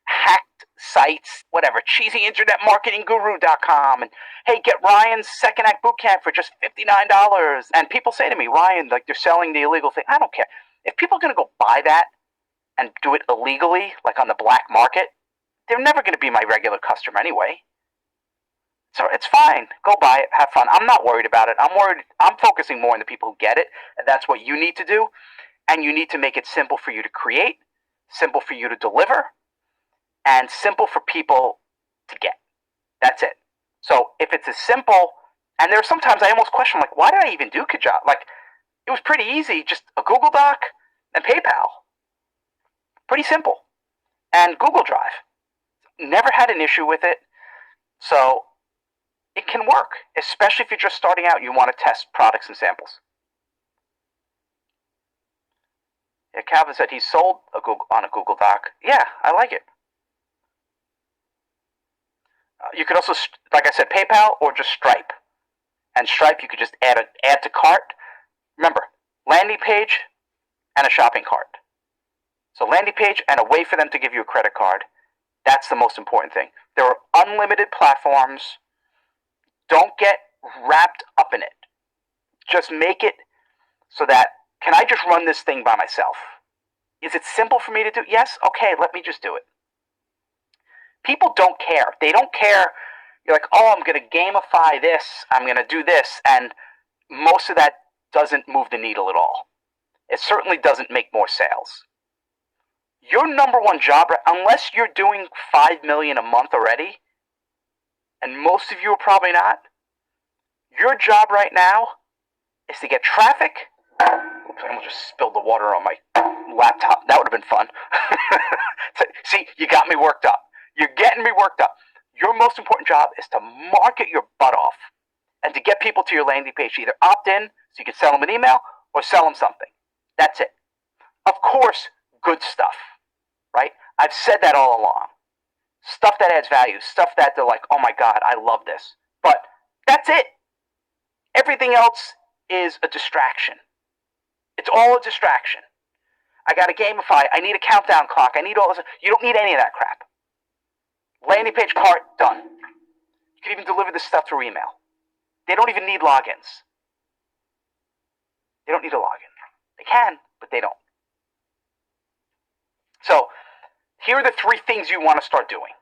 hacked sites, whatever, cheesyinternetmarketingguru.com, and hey, get Ryan's Second Act Bootcamp for just $59. And people say to me, Ryan, like they're selling the illegal thing. I don't care. If people are going to go buy that and do it illegally, like on the black market, they're never going to be my regular customer anyway. So it's fine. Go buy it. Have fun. I'm not worried about it. I'm focusing more on the people who get it, and that's what you need to do. And you need to make it simple for you to create, simple for you to deliver, and simple for people to get. That's it. So if it's as simple, and there are sometimes I almost question, like, why did I even do Kajabi? Like, it was pretty easy, just a Google Doc and PayPal. Pretty simple. And Google Drive. Never had an issue with it. So it can work, especially if you're just starting out and you want to test products and samples. Yeah, Calvin said he sold on a Google Doc. Yeah, I like it. You could also, like I said, PayPal or just Stripe. And Stripe, you could just add to cart. Remember, landing page and a shopping cart. So landing page and a way for them to give you a credit card. That's the most important thing. There are unlimited platforms. Don't get wrapped up in it. Just make it so that, can I just run this thing by myself? Is it simple for me to do? Yes? Okay, let me just do it. People don't care. They don't care. You're like, oh, I'm going to gamify this. I'm going to do this. And most of that doesn't move the needle at all. It certainly doesn't make more sales. Your number one job, unless you're doing $5 million a month already, and most of you are probably not, your job right now is to get traffic. Oops, I almost just spilled the water on my laptop. That would have been fun. See, you got me worked up. You're getting me worked up. Your most important job is to market your butt off and to get people to your landing page. Either opt in so you can sell them an email or sell them something. That's it. Of course, good stuff, right? I've said that all along. Stuff that adds value, stuff that they're like, oh my God, I love this. But that's it. Everything else is a distraction. It's all a distraction. I got to gamify. I need a countdown clock. I need all this. You don't need any of that crap. Landing page, cart, done. You can even deliver this stuff through email. They don't even need logins. They don't need a login. They can, but they don't. So here are the three things you want to start doing.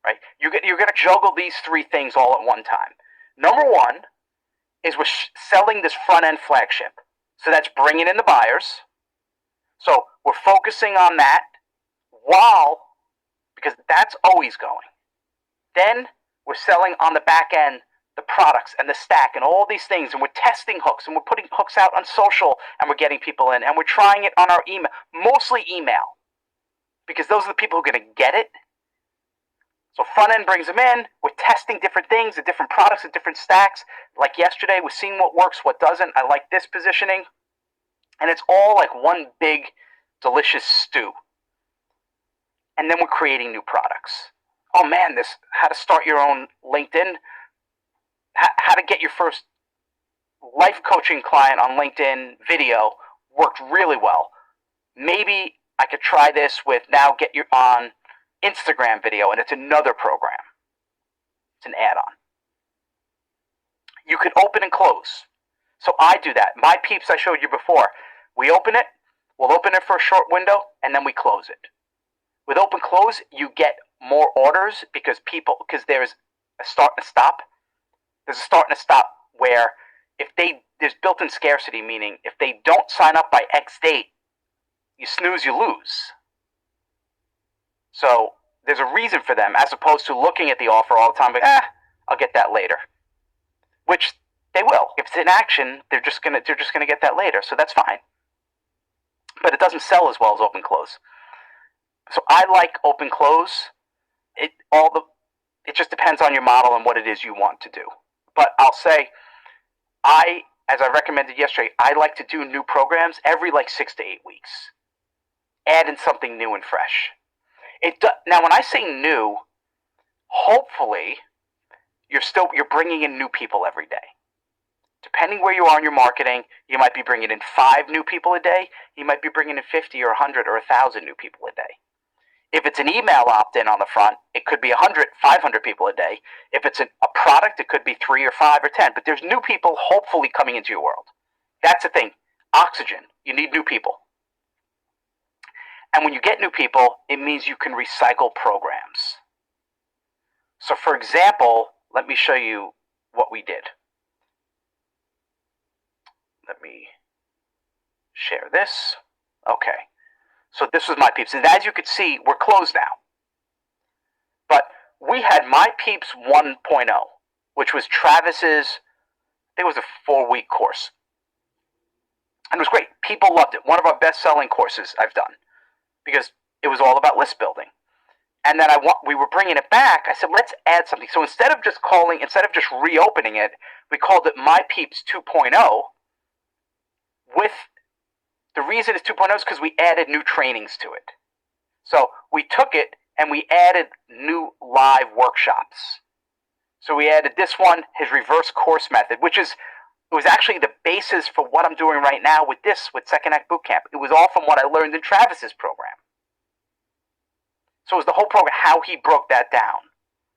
Right? You're going to juggle these three things all at one time. Number one is we're selling this front-end flagship. So that's bringing in the buyers. So we're focusing on that because that's always going. Then we're selling on the back end the products and the stack and all these things, and we're testing hooks, and we're putting hooks out on social, and we're getting people in, and we're trying it on our email, mostly email, because those are the people who are going to get it. So front end brings them in, we're testing different things, the different products, the different stacks. Like yesterday, we're seeing what works, what doesn't. I like this positioning. And it's all like one big, delicious stew. And then we're creating new products. Oh man, this how to start your own LinkedIn, how to get your first life coaching client on LinkedIn video worked really well. Maybe I could try this with now get you on Instagram video, and it's another program. It's an add-on. You could open and close. So I do that. My peeps I showed you before. We open it, we'll open it for a short window, and then we close it. With open close, you get more orders because there's a start and a stop. There's a start and a stop where there's built-in scarcity, meaning if they don't sign up by X date, you snooze, you lose. So there's a reason for them, as opposed to looking at the offer all the time, like, I'll get that later. Which they will. If it's in action, they're just gonna get that later. So that's fine. But it doesn't sell as well as open close. So I like open close. It just depends on your model and what it is you want to do. But I'll say, as I recommended yesterday, I like to do new programs every 6 to 8 weeks. Add in something new and fresh. Now, when I say new, hopefully you're bringing in new people every day. Depending where you are in your marketing, you might be bringing in 5 new people a day. You might be bringing in 50 or 100 or 1,000 new people a day. If it's an email opt-in on the front, it could be 100, 500 people a day. If it's a product, it could be 3 or 5 or 10. But there's new people hopefully coming into your world. That's the thing. Oxygen. You need new people. And when you get new people, it means you can recycle programs. So for example, let me show you what we did. Let me share this. Okay. So this was My Peeps. And as you could see, we're closed now. But we had My Peeps 1.0, which was Travis's, I think it was a 4-week course. And it was great. People loved it. One of our best-selling courses I've done. Because it was all about list building. And then we were bringing it back. I said, let's add something. So instead of just reopening it, we called it My Peeps 2.0. The reason it's 2.0 is because we added new trainings to it. So we took it and we added new live workshops. So we added this one, his reverse course method, it was actually the basis for what I'm doing right now with Second Act Bootcamp. It was all from what I learned in Travis's program. So it was the whole program, how he broke that down.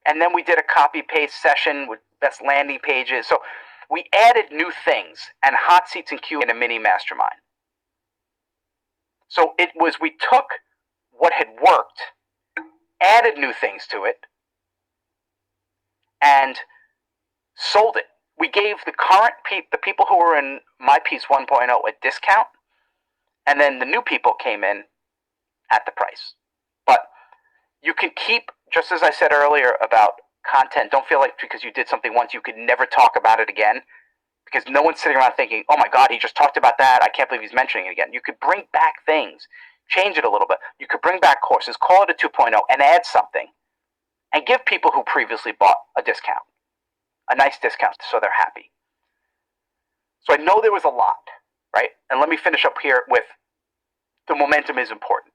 And then we did a copy-paste session with best landing pages. So we added new things and hot seats and Q in a mini mastermind. So we took what had worked, added new things to it, and sold it. We gave the people who were in My Peeps 1.0 a discount, and then the new people came in at the price. But you can keep, just as I said earlier about content, don't feel like because you did something once you could never talk about it again, because no one's sitting around thinking, oh my God, he just talked about that, I can't believe he's mentioning it again. You could bring back things, change it a little bit. You could bring back courses, call it a 2.0, and add something, and give people who previously bought a discount, a nice discount, so they're happy. So I know there was a lot, right? And let me finish up here with the momentum is important.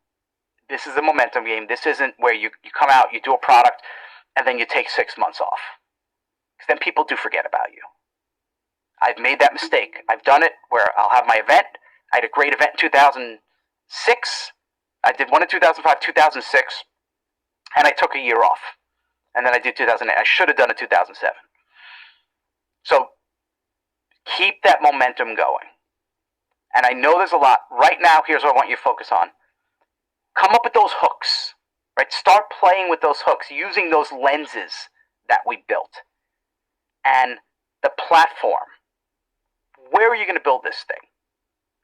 This is a momentum game. This isn't where you come out, you do a product, and then you take 6 months off. Because then people do forget about you. I've made that mistake. I've done it where I'll have my event. I had a great event in 2006. I did one in 2005, 2006, and I took a year off. And then I did 2008. I should have done it 2007. So keep that momentum going. And I know there's a lot. Right now, here's what I want you to focus on. Come up with those hooks. Right? Start playing with those hooks, using those lenses that we built. And the platform. Where are you going to build this thing?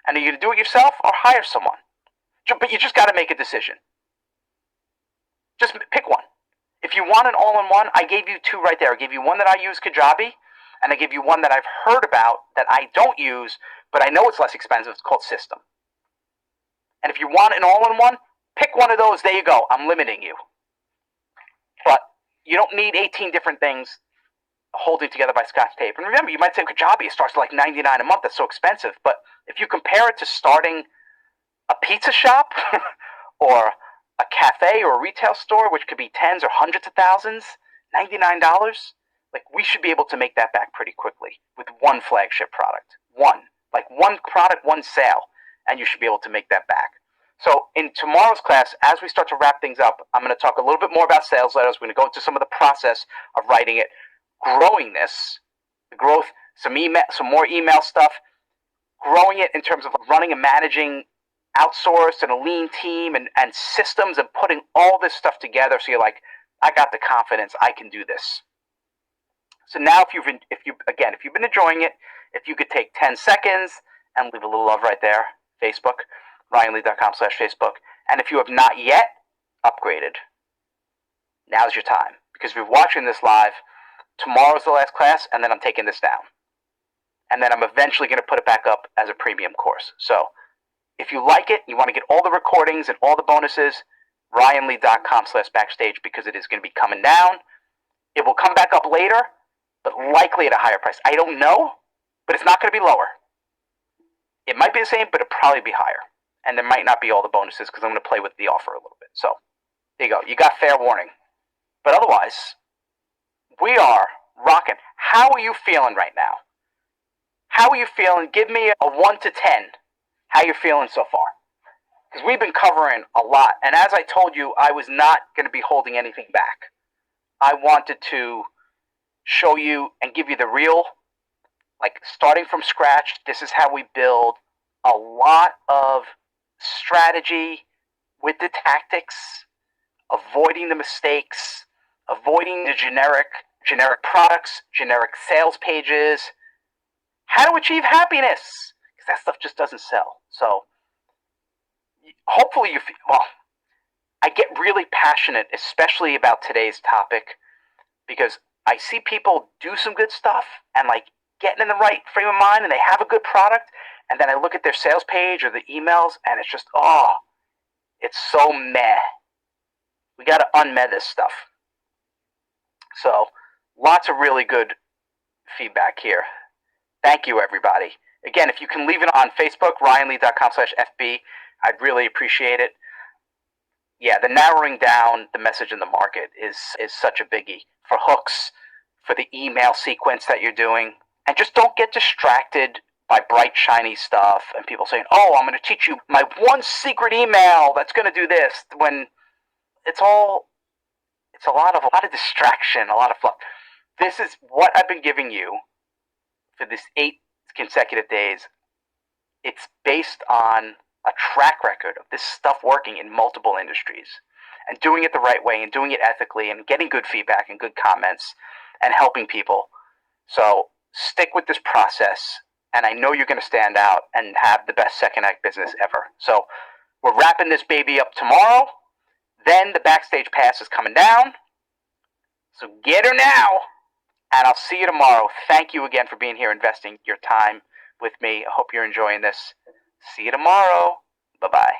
And are you going to do it yourself or hire someone? But you just got to make a decision. Just pick one. If you want an all-in-one, I gave you 2 right there. I gave you one that I use, Kajabi, and I give you one that I've heard about that I don't use, but I know it's less expensive. It's called System. And if you want an all-in-one, pick one of those. There you go. I'm limiting you. But you don't need 18 different things holding together by Scotch tape. And remember, you might say Kajabi starts at like $99 a month. That's so expensive. But if you compare it to starting a pizza shop or a cafe or a retail store, which could be tens or hundreds of thousands, $99, like we should be able to make that back pretty quickly with one flagship product. One product, one sale, and you should be able to make that back. So in tomorrow's class, as we start to wrap things up, I'm going to talk a little bit more about sales letters. We're going to go into some of the process of writing it, growing this, the growth, some more email stuff, growing it in terms of running and managing outsourced and a lean team and systems and putting all this stuff together so you're like, I got the confidence, I can do this. So now if you've been enjoying it, if you could take 10 seconds and leave a little love right there, Facebook, RyanLee.com/Facebook. And if you have not yet upgraded, now's your time. Because if you're watching this live, tomorrow's the last class, and then I'm taking this down. And then I'm eventually going to put it back up as a premium course. So if you like it, you want to get all the recordings and all the bonuses, RyanLee.com/backstage, because it is going to be coming down. It will come back up later, but likely at a higher price. I don't know, but it's not going to be lower. It might be the same, but it'll probably be higher. And there might not be all the bonuses because I'm going to play with the offer a little bit. So there you go. You got fair warning. But otherwise, we are rocking. How are you feeling right now? How are you feeling? Give me a 1 to 10. How you're feeling so far? Because we've been covering a lot. And as I told you, I was not going to be holding anything back. I wanted to show you and give you the real, like starting from scratch. This is how we build a lot of strategy with the tactics, avoiding the mistakes, avoiding the generic products, generic sales pages, how to achieve happiness, because that stuff just doesn't sell. So hopefully I get really passionate, especially about today's topic, because I see people do some good stuff and like getting in the right frame of mind and they have a good product, and then I look at their sales page or the emails and it's just, it's so meh. We got to unmeh this stuff. So lots of really good feedback here. Thank you, everybody. Again, if you can leave it on Facebook, RyanLee.com/FB, I'd really appreciate it. Yeah, the narrowing down the message in the market is such a biggie for hooks, for the email sequence that you're doing. And just don't get distracted by bright, shiny stuff and people saying, I'm going to teach you my one secret email that's going to do this, when it's a lot of distraction, a lot of fluff. This is what I've been giving you for this 8 consecutive days. It's based on a track record of this stuff working in multiple industries and doing it the right way and doing it ethically and getting good feedback and good comments and helping people. So stick with this process, and I know you're going to stand out and have the best second act business ever. So we're wrapping this baby up tomorrow. Then the Backstage Pass is coming down. So get her now, and I'll see you tomorrow. Thank you again for being here, investing your time with me. I hope you're enjoying this. See you tomorrow. Bye-bye.